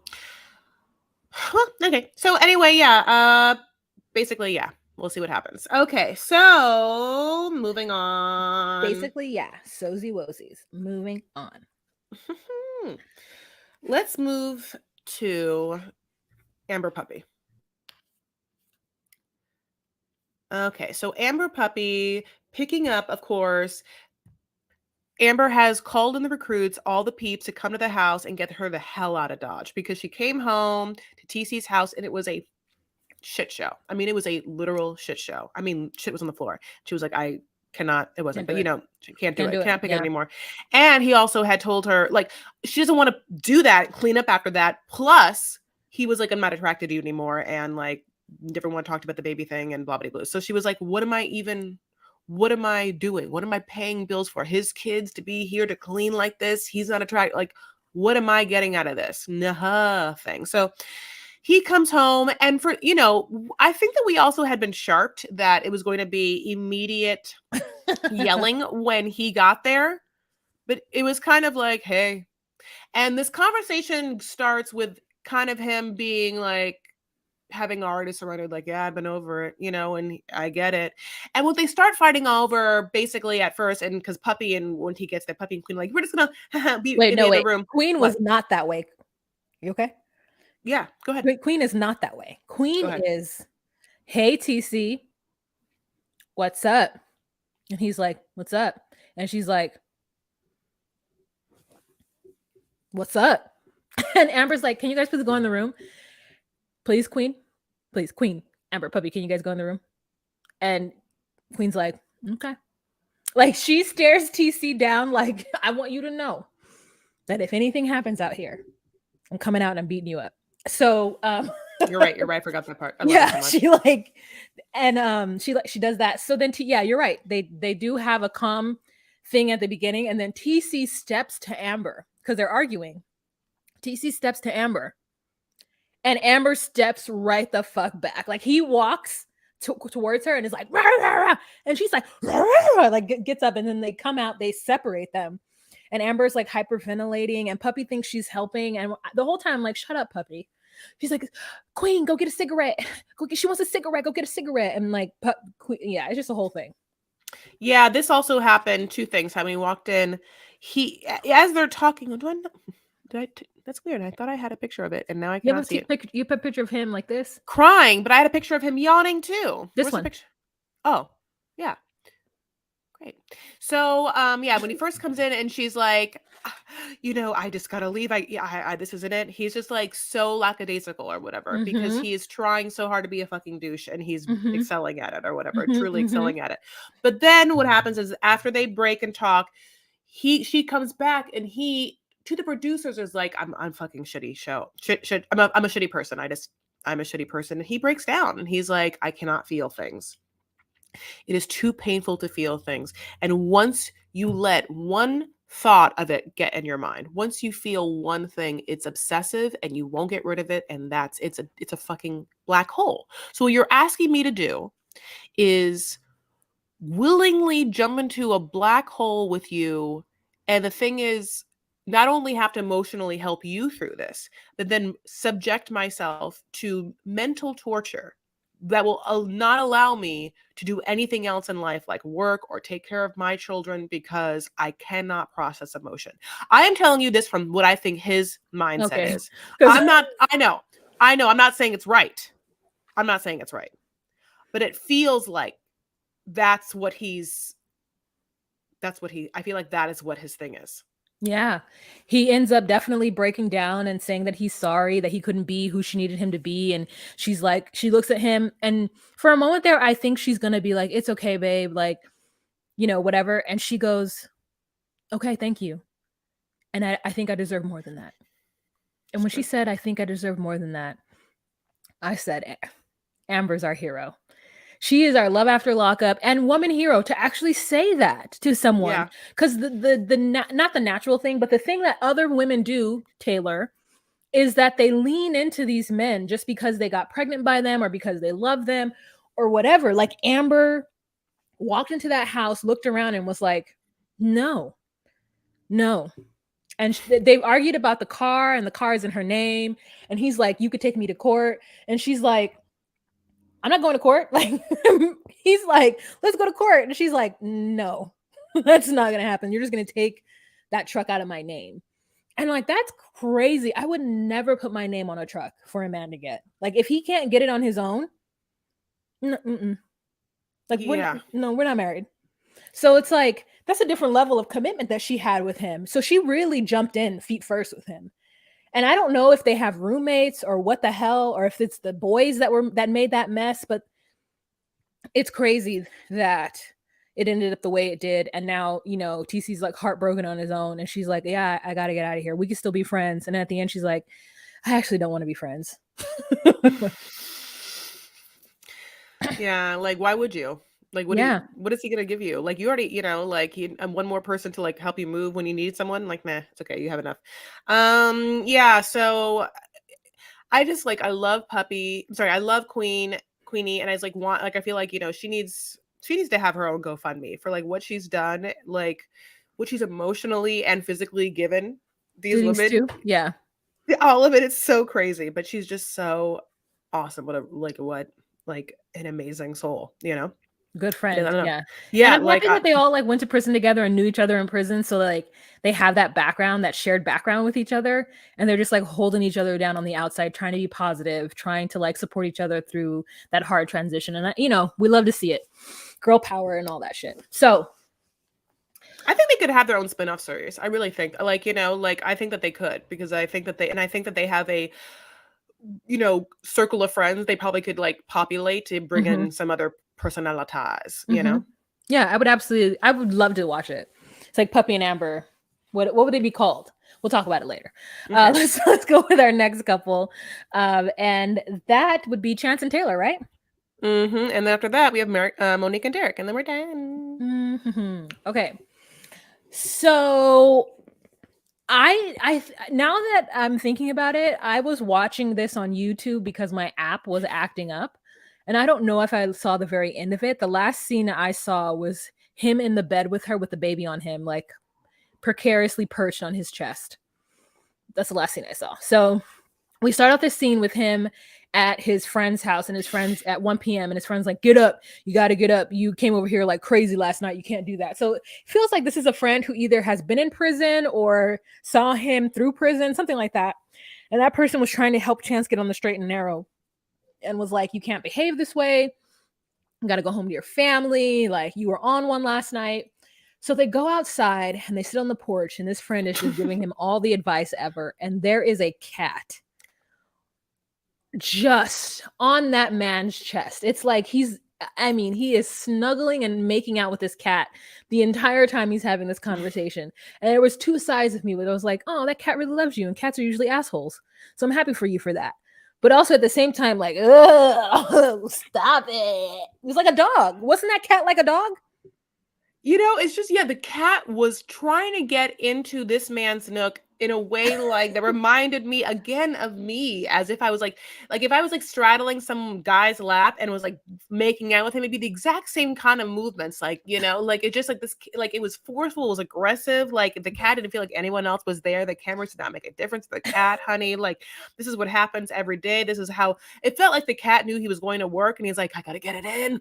Well, okay. So anyway, yeah. Basically, yeah. We'll see what happens. Okay, so moving on. Basically, yeah. Sozy wozies. Moving on. Let's move to Amber Puppy. Okay, so Amber Puppy picking up, of course. Amber has called in the recruits, all the peeps, to come to the house and get her the hell out of Dodge because she came home to TC's house and it was a shit show. I mean, it was a literal shit show. I mean, shit was on the floor. She was like, I cannot, it wasn't, Can't do but it. she can't do Can't it. do it. Can't pick it Yeah. anymore. And he also had told her, like, she doesn't want to do that, clean up after that. Plus, he was like, I'm not attracted to you anymore. And like, never want to talk about the baby thing and blah, blah, blah. So she was like, what am I doing? What am I paying bills for? His kids to be here to clean like this? He's not attracted. Like, what am I getting out of this? Nothing. So he comes home and I think that we also had been sharped that it was going to be immediate yelling when he got there, but it was kind of like, hey. And this conversation starts with kind of him being like, having already surrendered, like, yeah, I've been over it, and I get it. And what they start fighting over basically at first, and because Puppy, and when he gets there, Puppy and Queen, like, we're just gonna be Wait, in no, the other wait. room. Queen What? was not that way. You okay? Yeah, go ahead. Wait, Queen is not that way. Go Queen ahead. is, hey, TC, what's up? And he's like, what's up? And she's like, what's up? And Amber's like, can you guys please go in the room? Please, Queen. Please, Queen. Amber, Puppy, can you guys go in the room? And Queen's like, okay. Like she stares TC down like, I want you to know that if anything happens out here, I'm coming out and I'm beating you up. So You're right. I forgot that part. I love it yeah, so much. she like, and she does that. So then yeah, you're right. They do have a calm thing at the beginning, and then TC steps to Amber because they're arguing. TC steps to Amber, and Amber steps right the fuck back. Like he walks towards her and is like, rah, rah, rah, and she's like, rah, rah, like gets up, and then they come out. They separate them, and Amber's like hyperventilating, and Puppy thinks she's helping, and the whole time I'm like, shut up, Puppy. She's like, Queen, go get a cigarette. She wants a cigarette. Go get a cigarette. And like, Queen, yeah, it's just a whole thing. Yeah, this also happened. Two things. When he walked in, as they're talking, that's weird. I thought I had a picture of it, and now I You have cannot see it. you put a picture of him like this? Crying, but I had a picture of him yawning too. This Where's the one. picture? Oh, yeah. Great. So, yeah, when he first comes in and she's like, I just gotta leave. I this isn't it. He's just like so lackadaisical or whatever because Mm-hmm. he is trying so hard to be a fucking douche and he's Mm-hmm. excelling at it or whatever, Mm-hmm. truly Mm-hmm. excelling at it. But then what happens is after they break and talk, she comes back and he to the producers is like, I'm fucking shitty show. I'm a shitty person. I'm a shitty person. And he breaks down and he's like, I cannot feel things. It is too painful to feel things. And once you let one thought of it get in your mind, once you feel one thing, it's obsessive and you won't get rid of it. And it's a fucking black hole. So what you're asking me to do is willingly jump into a black hole with you. And the thing is, not only have to emotionally help you through this, but then subject myself to mental torture that will not allow me to do anything else in life, like work or take care of my children, because I cannot process emotion. I am telling you this from what I think his mindset Okay. is. 'Cause I know, I'm not saying it's right. I'm not saying it's right, but it feels like that's what I feel like that is what his thing is. yeah. He ends up definitely breaking down and saying that he's sorry that he couldn't be who she needed him to be, and she's like she looks at him, and for a moment there I think she's going to be like, "It's okay, babe," like, whatever, and she goes, "Okay, thank you." And I think I deserve more than that. And It's when she true. said, "I think I deserve more than that," I said, Amber's our hero. She is our love after lockup and woman hero to actually say that to someone. Yeah. Because not the natural thing, but the thing that other women do, Taylor, is that they lean into these men just because they got pregnant by them or because they love them or whatever. Like Amber walked into that house, looked around, and was like, no, no. And they've argued about the car, and the car is in her name. And he's like, you could take me to court. And she's like, I'm not going to court. Like, he's like, let's go to court. And she's like, no, that's not going to happen. You're just going to take that truck out of my name. And like, that's crazy. I would never put my name on a truck for a man to get. Like, if he can't get it on his own, like, Yeah. we're not married. So it's like, that's a different level of commitment that she had with him. So she really jumped in feet first with him. And I don't know if they have roommates or what the hell, or if it's the boys that made that mess, but it's crazy that it ended up the way it did. And now, TC's like heartbroken on his own. And she's like, yeah, I got to get out of here. We can still be friends. And at the end, she's like, I actually don't want to be friends. Yeah. Like, why would you? Like, Yeah. what is he gonna give you? Like, you already, like one more person to like help you move when you need someone. Like, nah, it's okay. You have enough. Yeah. So I just like, I love Puppy. I'm sorry. I love Queenie. And I just like I feel like, she needs to have her own GoFundMe for like what she's done, like what she's emotionally and physically given these These women. two. Yeah. All of it is so crazy, but she's just so awesome. What an amazing soul, Good I don't friend. know. Yeah. And Yeah, I'm happy that they all like went to prison together and knew each other in prison. So like they have that background, that shared background with each other. And they're just like holding each other down on the outside, trying to be positive, trying to like support each other through that hard transition. And we love to see it. Girl power and all that shit. So I think they could have their own spin-off series. I really think, I think that they could, because I think that they have a, circle of friends they probably could like populate to bring mhm, in some other personalities, mhm. Yeah, I would love to watch it. It's like Puppy and Amber. What would they be called? We'll talk about it later. Okay. Let's go with our next couple. And that would be Chance and Taylor, right? And then after that, we have Monique and Derek, and then we're done. Okay. So I now that I'm thinking about it, I was watching this on YouTube because my app was acting up. And I don't know if I saw the very end of it. The last scene I saw was him in the bed with her with the baby on him, like precariously perched on his chest. That's the last scene I saw. So we start out this scene with him at his friend's house, and his friends at 1 p.m. and his friend's like, get up, you got to get up, you came over here like crazy last night, you can't do that. So it feels like this is a friend who either has been in prison or saw him through prison, something like that. And that person was trying to help Chance get on the straight and narrow and was like, you can't behave this way, you got to go home to your family, like you were on one last night. So they go outside and they sit on the porch, and this friend is just giving him all the advice ever, and there is a cat just on that man's chest. It's like he's I mean, he is snuggling and making out with this cat the entire time he's having this conversation. And there was two sides of me where I was like, oh, that cat really loves you. And cats are usually assholes. So I'm happy for you for that. But also at the same time, like, ugh, stop it. It was like a dog. Wasn't that cat like a dog? You know, it's just, yeah, the cat was trying to get into this man's nook in a way like that reminded me again of me, as if I was like if I was like straddling some guy's lap and was like making out with him, it'd be the exact same kind of movements. Like, you know, like it just like this, like it was forceful, it was aggressive. Like the cat didn't feel like anyone else was there. The cameras did not make a difference to the cat, honey. Like, this is what happens every day. This is how it felt. Like the cat knew he was going to work and he's like, I gotta get it in.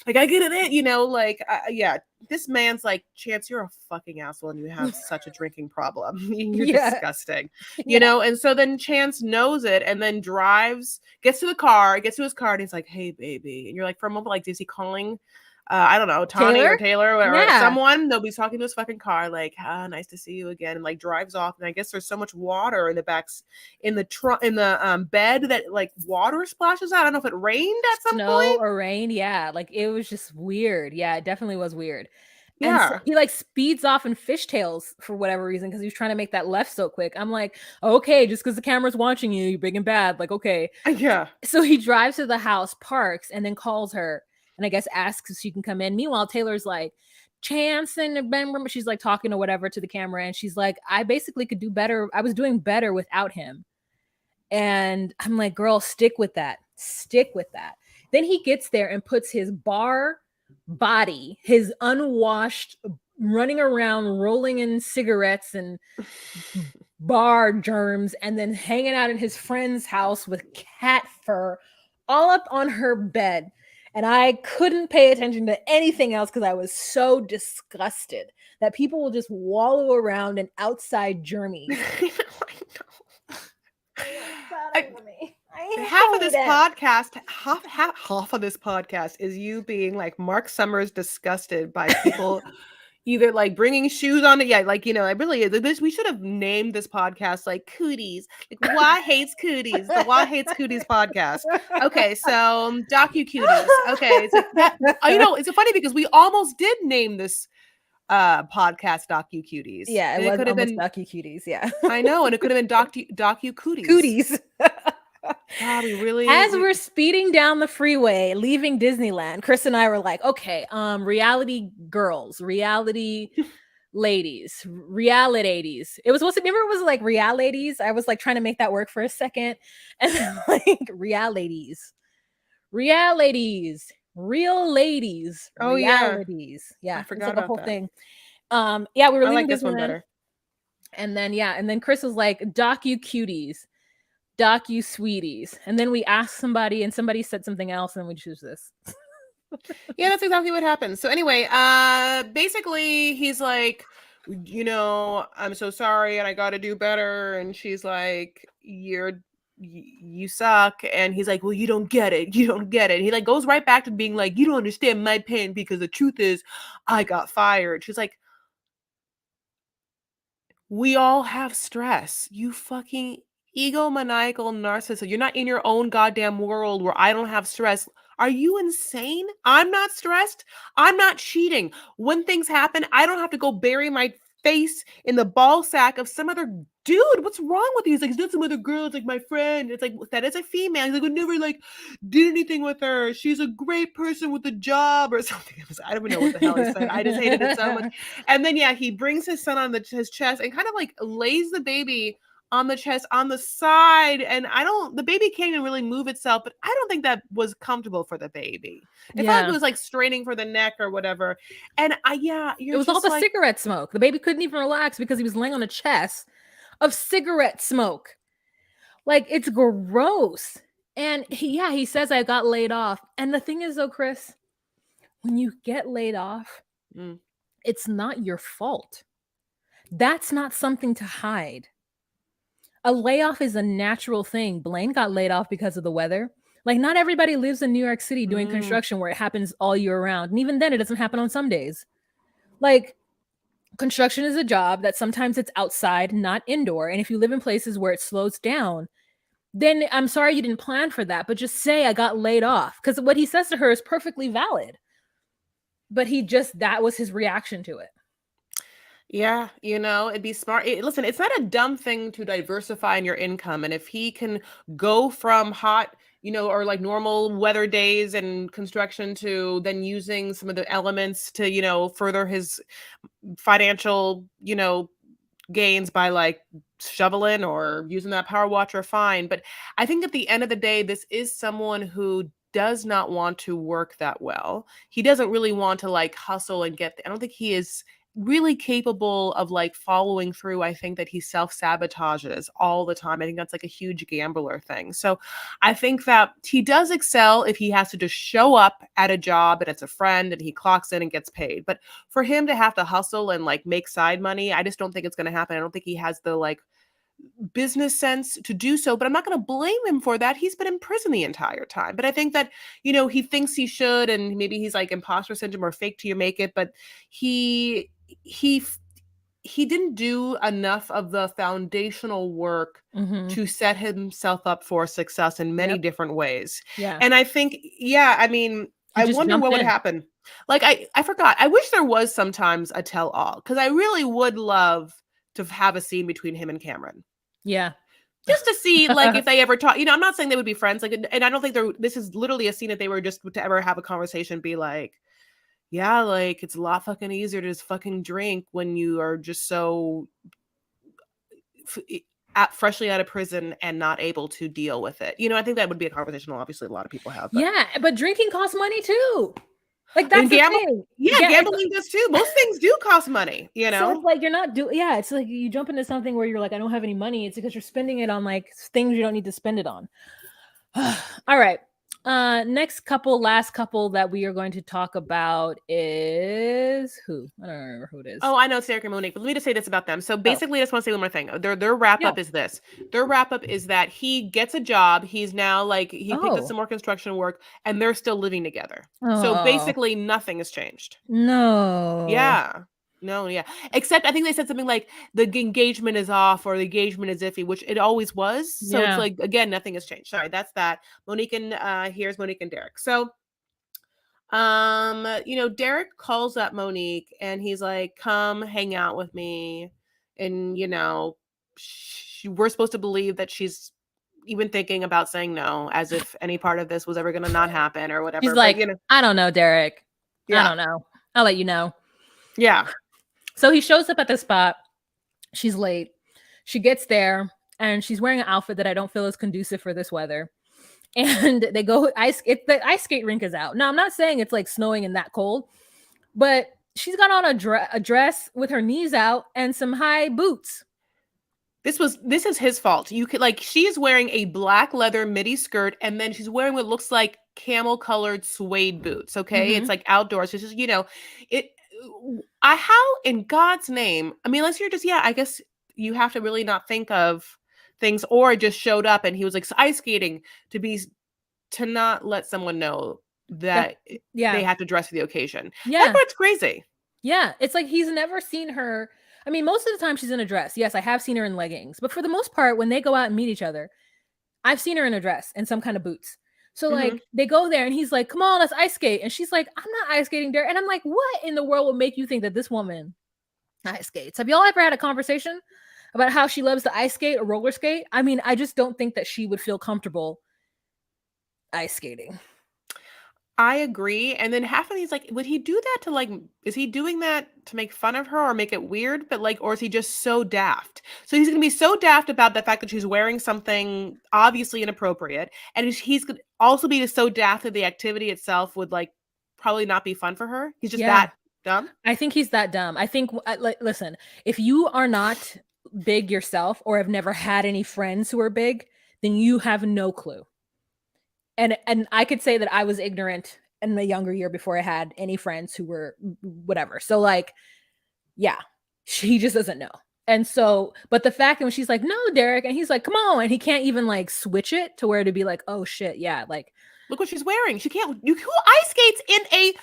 I gotta get it in, you know, like, yeah, this man's like, Chance, you're a fucking asshole and you have such a drinking problem. You're Yeah. disgusting, you Yeah. know? And so then Chance knows it and then drives, gets to his car, and he's like, hey, baby. And you're like, for a moment, like, is he calling, I don't know, Tawny Taylor? or Taylor or Yeah. someone? Nobody's talking to his fucking car, like, ah, nice to see you again, and like drives off. And I guess there's so much water in the backs in the bed that like water splashes out. I don't know if it rained at some Snow point. or rain. Yeah. Like it was just weird. Yeah, it definitely was weird. And so Yeah. he like speeds off in fishtails for whatever reason because he was trying to make that left so quick. I'm like, okay, just because the camera's watching you, you're big and bad. Like, okay. Yeah. So he drives to the house, parks, and then calls her and I guess asks if she can come in. Meanwhile, Taylor's like, Chance and Ben, she's like talking or whatever to the camera. And she's like, I basically could do better. I was doing better without him. And I'm like, girl, stick with that. Stick with that. Then he gets there and puts his bar body, his unwashed, running around, rolling in cigarettes and bar germs, and then hanging out in his friend's house with cat fur all up on her bed. And I couldn't pay attention to anything else because I was so disgusted that people will just wallow around in outside germies. Half of this podcast, half of this podcast is you being like Mark Summers disgusted by people either like bringing shoes on it. Yeah, like, you know, I really this we should have named this podcast like Cooties. Like, Why Hates Cooties, the Why Hates Cooties podcast. Okay, so docu cuties. Okay, so that, you know, it's funny because we almost did name this podcast docu cuties. Yeah, it And was could have almost been, docu cuties. Yeah, I know, and it could have been docu cooties. cooties. God, we really As we're speeding down the freeway, leaving Disneyland, Chris and I were like, okay, reality girls, reality ladies, realities. It was supposed to, remember it was like realities? I was like trying to make that work for a second. And then like realities, realities, real ladies, Oh yeah, realities. Yeah, I it's forgot like a about whole that. thing. Yeah, we were I like leaving this one Disneyland. better. And then Chris was like, docu cuties, docu sweeties. And then we asked somebody and somebody said something else and we choose this. Yeah, that's exactly what happened. So anyway, basically he's like, you know, I'm so sorry and I got to do better. And she's like, you suck. And he's like, well, you don't get it. You don't get it. He like goes right back to being like, you don't understand my pain because the truth is I got fired. She's like, we all have stress. You fucking egomaniacal narcissist. You're not in your own goddamn world where I don't have stress. Are you insane? I'm not stressed. I'm not cheating. When things happen, I don't have to go bury my face in the ball sack of some other dude. What's wrong with you? He's like, it's not some other girl. It's like my friend. It's like, that is a female. He's like, we never like did anything with her. She's a great person with a job or something. I don't even know what the hell he said. I just hated it so much. And then, yeah, he brings his son on his chest and kind of like lays the baby on the chest on the side. And the baby can't even really move itself, but I don't think that was comfortable for the baby. It felt like it was like straining for the neck or whatever. And it was all the cigarette smoke. The baby couldn't even relax because he was laying on a chest of cigarette smoke. Like, it's gross. And he says I got laid off. And the thing is though, Chris, when you get laid off, it's not your fault. That's not something to hide. A layoff is a natural thing. Blaine got laid off because of the weather. Like, not everybody lives in New York City doing construction where it happens all year round. And even then, it doesn't happen on some days. Like, construction is a job that sometimes it's outside, not indoor. And if you live in places where it slows down, then I'm sorry you didn't plan for that, but just say I got laid off. Because what he says to her is perfectly valid. But that was his reaction to it. Yeah, it'd be smart. Listen, it's not a dumb thing to diversify in your income. And if he can go from hot, or like normal weather days and construction to then using some of the elements to, further his financial, gains by like shoveling or using that power washer, fine. But I think at the end of the day, this is someone who does not want to work that well. He doesn't really want to like hustle and I don't think he is really capable of like following through. I think that he self-sabotages all the time. I think that's like a huge gambler thing. So I think that he does excel if he has to just show up at a job and it's a friend and he clocks in and gets paid. But for him to have to hustle and like make side money, I just don't think it's going to happen. I don't think he has the like business sense to do so, but I'm not going to blame him for that. He's been in prison the entire time. But I think that, he thinks he should, and maybe he's like imposter syndrome or fake till you make it, but he he didn't do enough of the foundational work Mm-hmm. to set himself up for success in many Yep. different ways. Yeah. And I think, yeah, I mean, He I just wonder jumped what would in. happen. Like I forgot. I wish there was sometimes a tell all, because I really would love to have a scene between him and Cameron. Yeah. Just to see like if they ever talk, I'm not saying they would be friends, like, and I don't think this is literally a scene that they were just to ever have a conversation, be like, yeah, like it's a lot fucking easier to just fucking drink when you are just so freshly out of prison and not able to deal with it. I think that would be a conversation obviously a lot of people have, but Yeah, but drinking costs money too. Like and that's the thing. yeah, Yeah, gambling does too. Most things do cost money, so it's like you're not yeah, it's like you jump into something where you're like, I don't have any money. It's because you're spending it on like things you don't need to spend it on. All right. Last couple that we are going to talk about is who? I don't remember who it is. Oh, I know it's Derek and Monique, but let me just say this about them. So Oh, basically, I just want to say one more thing. Their wrap yeah. up is this. Their wrap up is that he gets a job. He's now like he picked up Oh. some more construction work, and they're still living together. So Oh. basically, nothing has changed. No. Yeah. No, yeah. Except I think they said something like the engagement is off or the engagement is iffy, which it always was. So it's Yeah. like, again, nothing has changed. Sorry, that's that. Monique and here's Monique and Derek. So Derek calls up Monique and he's like, come hang out with me. And we're supposed to believe that she's even thinking about saying no, as if any part of this was ever gonna not happen or He's whatever. But like, I don't know, Derek. I yeah. don't know. I'll let you know. Yeah. So he shows up at the spot. She's late. She gets there and she's wearing an outfit that I don't feel is conducive for this weather. And they go the ice skate rink is out. Now I'm not saying it's like snowing and that cold, but she's got on a dress with her knees out and some high boots. This is his fault. You could like she is wearing a black leather midi skirt and then she's wearing what looks like camel colored suede boots. Okay. Mm-hmm. It's like outdoors. It's just, it how in God's name, I mean, unless you're just, yeah, I guess you have to really not think of things, or just showed up and he was like ice skating to not let someone know that they had to dress for the occasion. Yeah. That's what's crazy. Yeah. It's like he's never seen her. I mean, most of the time she's in a dress. Yes, I have seen her in leggings, but for the most part, when they go out and meet each other, I've seen her in a dress and some kind of boots. So like they go there and he's like, come on, let's ice skate. And she's like, I'm not ice skating there. And I'm like, what in the world would make you think that this woman ice skates? Have y'all ever had a conversation about how she loves to ice skate or roller skate? I mean, I just don't think that she would feel comfortable ice skating. I agree. And then half of these, like, would he do that to like, is he doing that to make fun of her or make it weird? But like, or is he just so daft? So he's going to be so daft about the fact that she's wearing something obviously inappropriate. And he's going to also be so daft that the activity itself would like probably not be fun for her. He's just that dumb. I think he's that dumb. I think, listen, if you are not big yourself or have never had any friends who are big, then you have no clue. And I could say that I was ignorant in my younger year before I had any friends who were whatever. So like, yeah, she just doesn't know. And so, but the fact that when she's like, no, Derek, and he's like, come on, and he can't even like switch it to where to be like, oh shit, yeah, like look what she's wearing. She can't. Who ice skates in a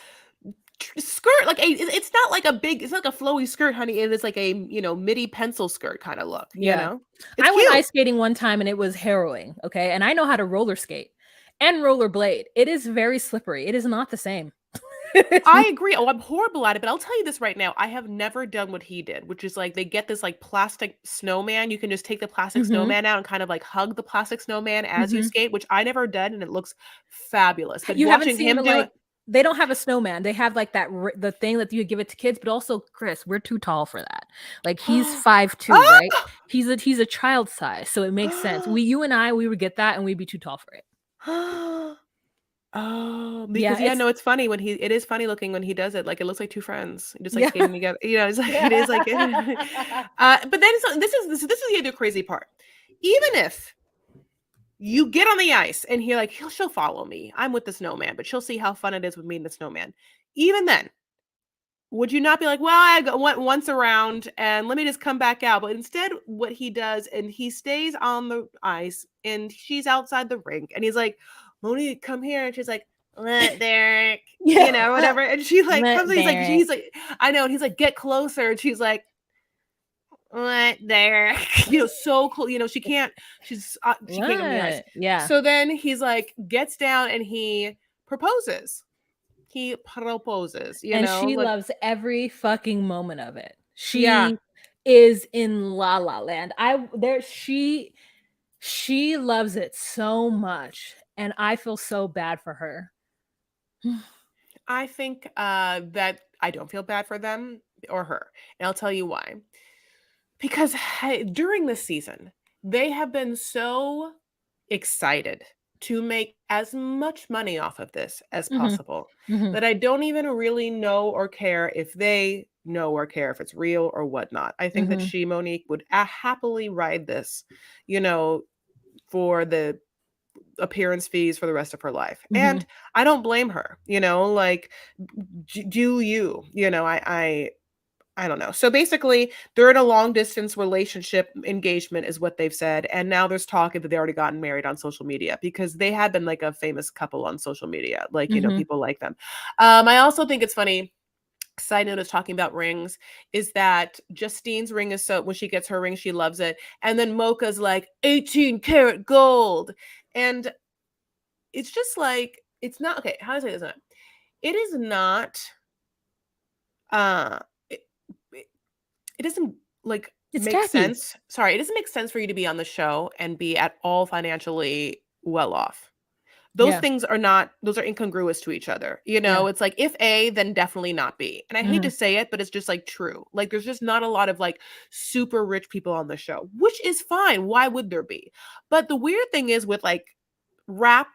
skirt, like it's not like a big, it's not like a flowy skirt, honey. It is like a, midi pencil skirt kind of look, Yeah. It's I went cute. ice skating one time and it was harrowing, okay? And I know how to roller skate and rollerblade. It is very slippery. It is not the same. I agree. Oh, I'm horrible at it, but I'll tell you this right now. I have never done what he did, which is like they get this like plastic snowman. You can just take the plastic Mhm, snowman out and kind of like hug the plastic snowman as you mhm. skate, which I never done, and it looks fabulous. But You haven't watching seen him the, do it, like they don't have a snowman. They have, like, that r the thing that you give it to kids, but also, Chris, we're too tall for that. Like, he's 5'2", right? ah! He's a child size, so it makes sense. You and I, we would get that, and we'd be too tall for it. Oh, Yeah, because yeah, it's no, it's funny when it is funny looking when he does it. Like it looks like two friends just like yeah. skating together. It's like it is like but then this is the other crazy part. Even if you get on the ice and she'll follow me. I'm with the snowman, but she'll see how fun it is with me and the snowman. Even then, would you not be like, well, went once around and let me just come back out? But instead, what he does, and he stays on the ice and she's outside the rink and he's like, Monique, come here. And she's like, let Derek, Yeah. whatever. And she like Let comes and Derek. he's like, I know. And he's like, get closer. And she's like, what Derek? So cool. She can't get on the ice. What? Yeah. So then he's like, gets down and he proposes. He proposes, And she like, loves every fucking moment of it. yeah. She is in La La Land. I there she loves it so much, and I feel so bad for her. I think that I don't feel bad for them or her. And I'll tell you why. Because during this season, they have been so excited to make as much money off of this as Mhm, possible mhm, that I don't even really know or care if they know or care if it's real or whatnot. I think that mhm, she, Monique, would happily ride this, you know, for the appearance fees for the rest of her life. mhm, And I don't blame her, like do you, I don't know. So basically, they're in a long distance relationship engagement is what they've said. And now there's talk that they already gotten married on social media because they had been like a famous couple on social media. Like, mhm. people like them. I also think it's funny. Side note is talking about rings is that Justine's ring is so when she gets her ring, she loves it. And then Mocha's like 18 karat gold. And it's just like, it's not okay. How do I say this? It is not, uh, it, it doesn't like It's make tacky. sense. Sorry, it doesn't make sense for you to be on the show and be at all financially well off. Those Yeah, things are not, those are incongruous to each other. yeah. It's like if A, then definitely not B. And I hate to Mhm, say it, but it's just like true. Like there's just not a lot of like super rich people on the show, which is fine. Why would there be? But the weird thing is with like rap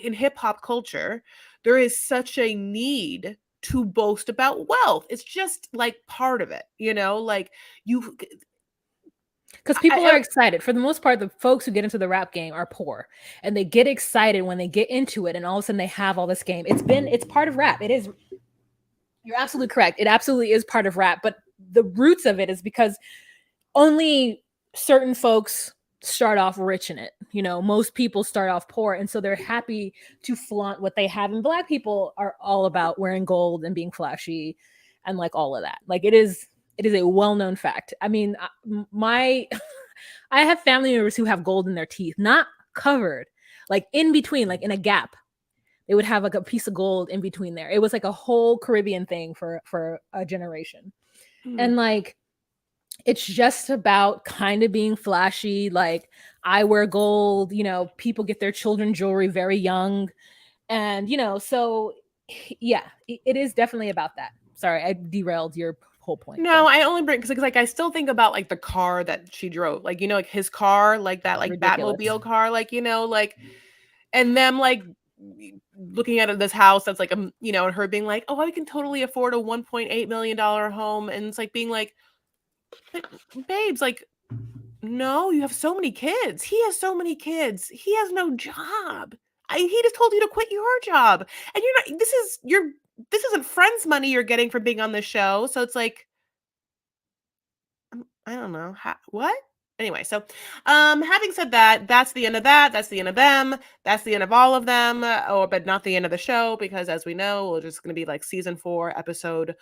in hip hop culture, there is such a need to boast about wealth. It's just like part of it, like you 'cause people are I excited. For the most part, the folks who get into the rap game are poor, and they get excited when they get into it, and all of a sudden they have all this game. It's part of rap. It is You're absolutely correct. It absolutely is part of rap, but the roots of it is because only certain folks start off rich in it. Most people start off poor, and so they're happy to flaunt what they have. And Black people are all about wearing gold and being flashy, and like all of that. Like it is a well-known fact. I mean, my I have family members who have gold in their teeth, not covered, like in between, like in a gap. They would have like a piece of gold in between there. It was like a whole Caribbean thing for a generation. mm. And like it's just about kind of being flashy. Like I wear gold, people get their children jewelry very young. And so yeah, it is definitely about that. Sorry, I derailed your whole point No, there. I only bring because like I still think about like the car that she drove, like like his car, like that, like Ridiculous. Batmobile car, like like and them like looking at this house that's like and her being like, oh, I can totally afford a $1.8 million home, and it's like being like, but babes, like no, you have so many kids. He has so many kids. He has no job. He just told you to quit your job, and you're not. This isn't friends money you're getting from being on the show. So it's like I don't know what. Anyway, so having said that, that's the end of that. That's the end of them. That's the end of all of them. But not the end of the show, because as we know, we're just going to be like season 4, episode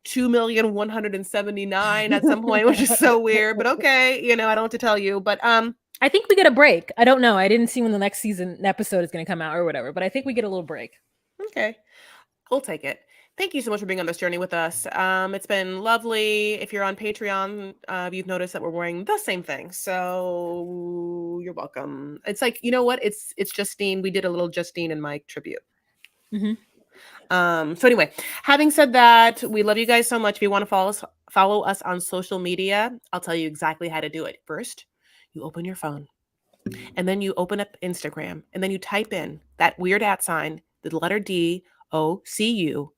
2,179 at some point, which is so weird. But okay, I don't know what to tell you. But I think we get a break. I don't know. I didn't see when the next season episode is going to come out or whatever, but I think we get a little break. Okay, we'll take it. Thank you so much for being on this journey with us. It's been lovely. If you're on Patreon, you've noticed that we're wearing the same thing, so you're welcome. It's like, you know what? It's Justine. We did a little Justine and Mike tribute. Mm-hmm. So anyway, having said that, we love you guys so much. If you want to follow us on social media, I'll tell you exactly how to do it. First, you open your phone, and then you open up Instagram, and then you type in that weird @ sign, the letter DOCUSWEETIES,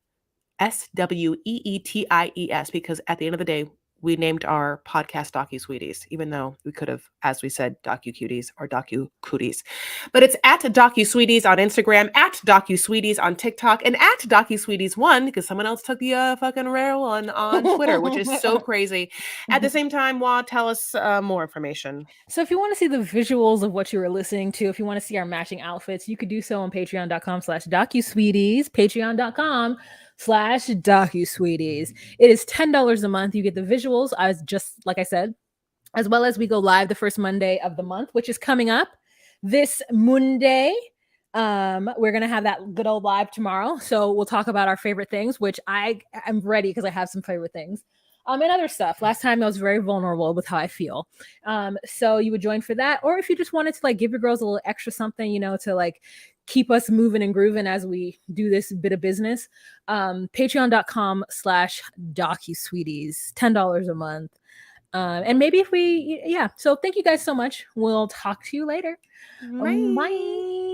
because at the end of the day, we named our podcast Docu Sweeties, even though we could have, as we said, Docu Cuties or Docu Cooties. But it's at Docu Sweeties on Instagram, at Docu Sweeties on TikTok, and at Docu Sweeties 1, because someone else took the fucking rare one on Twitter, which is so crazy. At the same time, Wah, tell us more information. So if you want to see the visuals of what you were listening to, if you want to see our matching outfits, you could do so on patreon.com/docusweeties, patreon.com/docusweeties. It is $10 a month. You get the visuals, as just like I said, as well as we go live the first Monday of the month, which is coming up this Monday. We're gonna have that good old live tomorrow. So we'll talk about our favorite things, which I'm ready because I have some favorite things. And other stuff. Last time I was very vulnerable with how I feel. So you would join for that. Or if you just wanted to like give your girls a little extra something, to like keep us moving and grooving as we do this bit of business. Patreon.com/docusweeties, $10 a month. And maybe if we, so thank you guys so much. We'll talk to you later. Bye. Bye.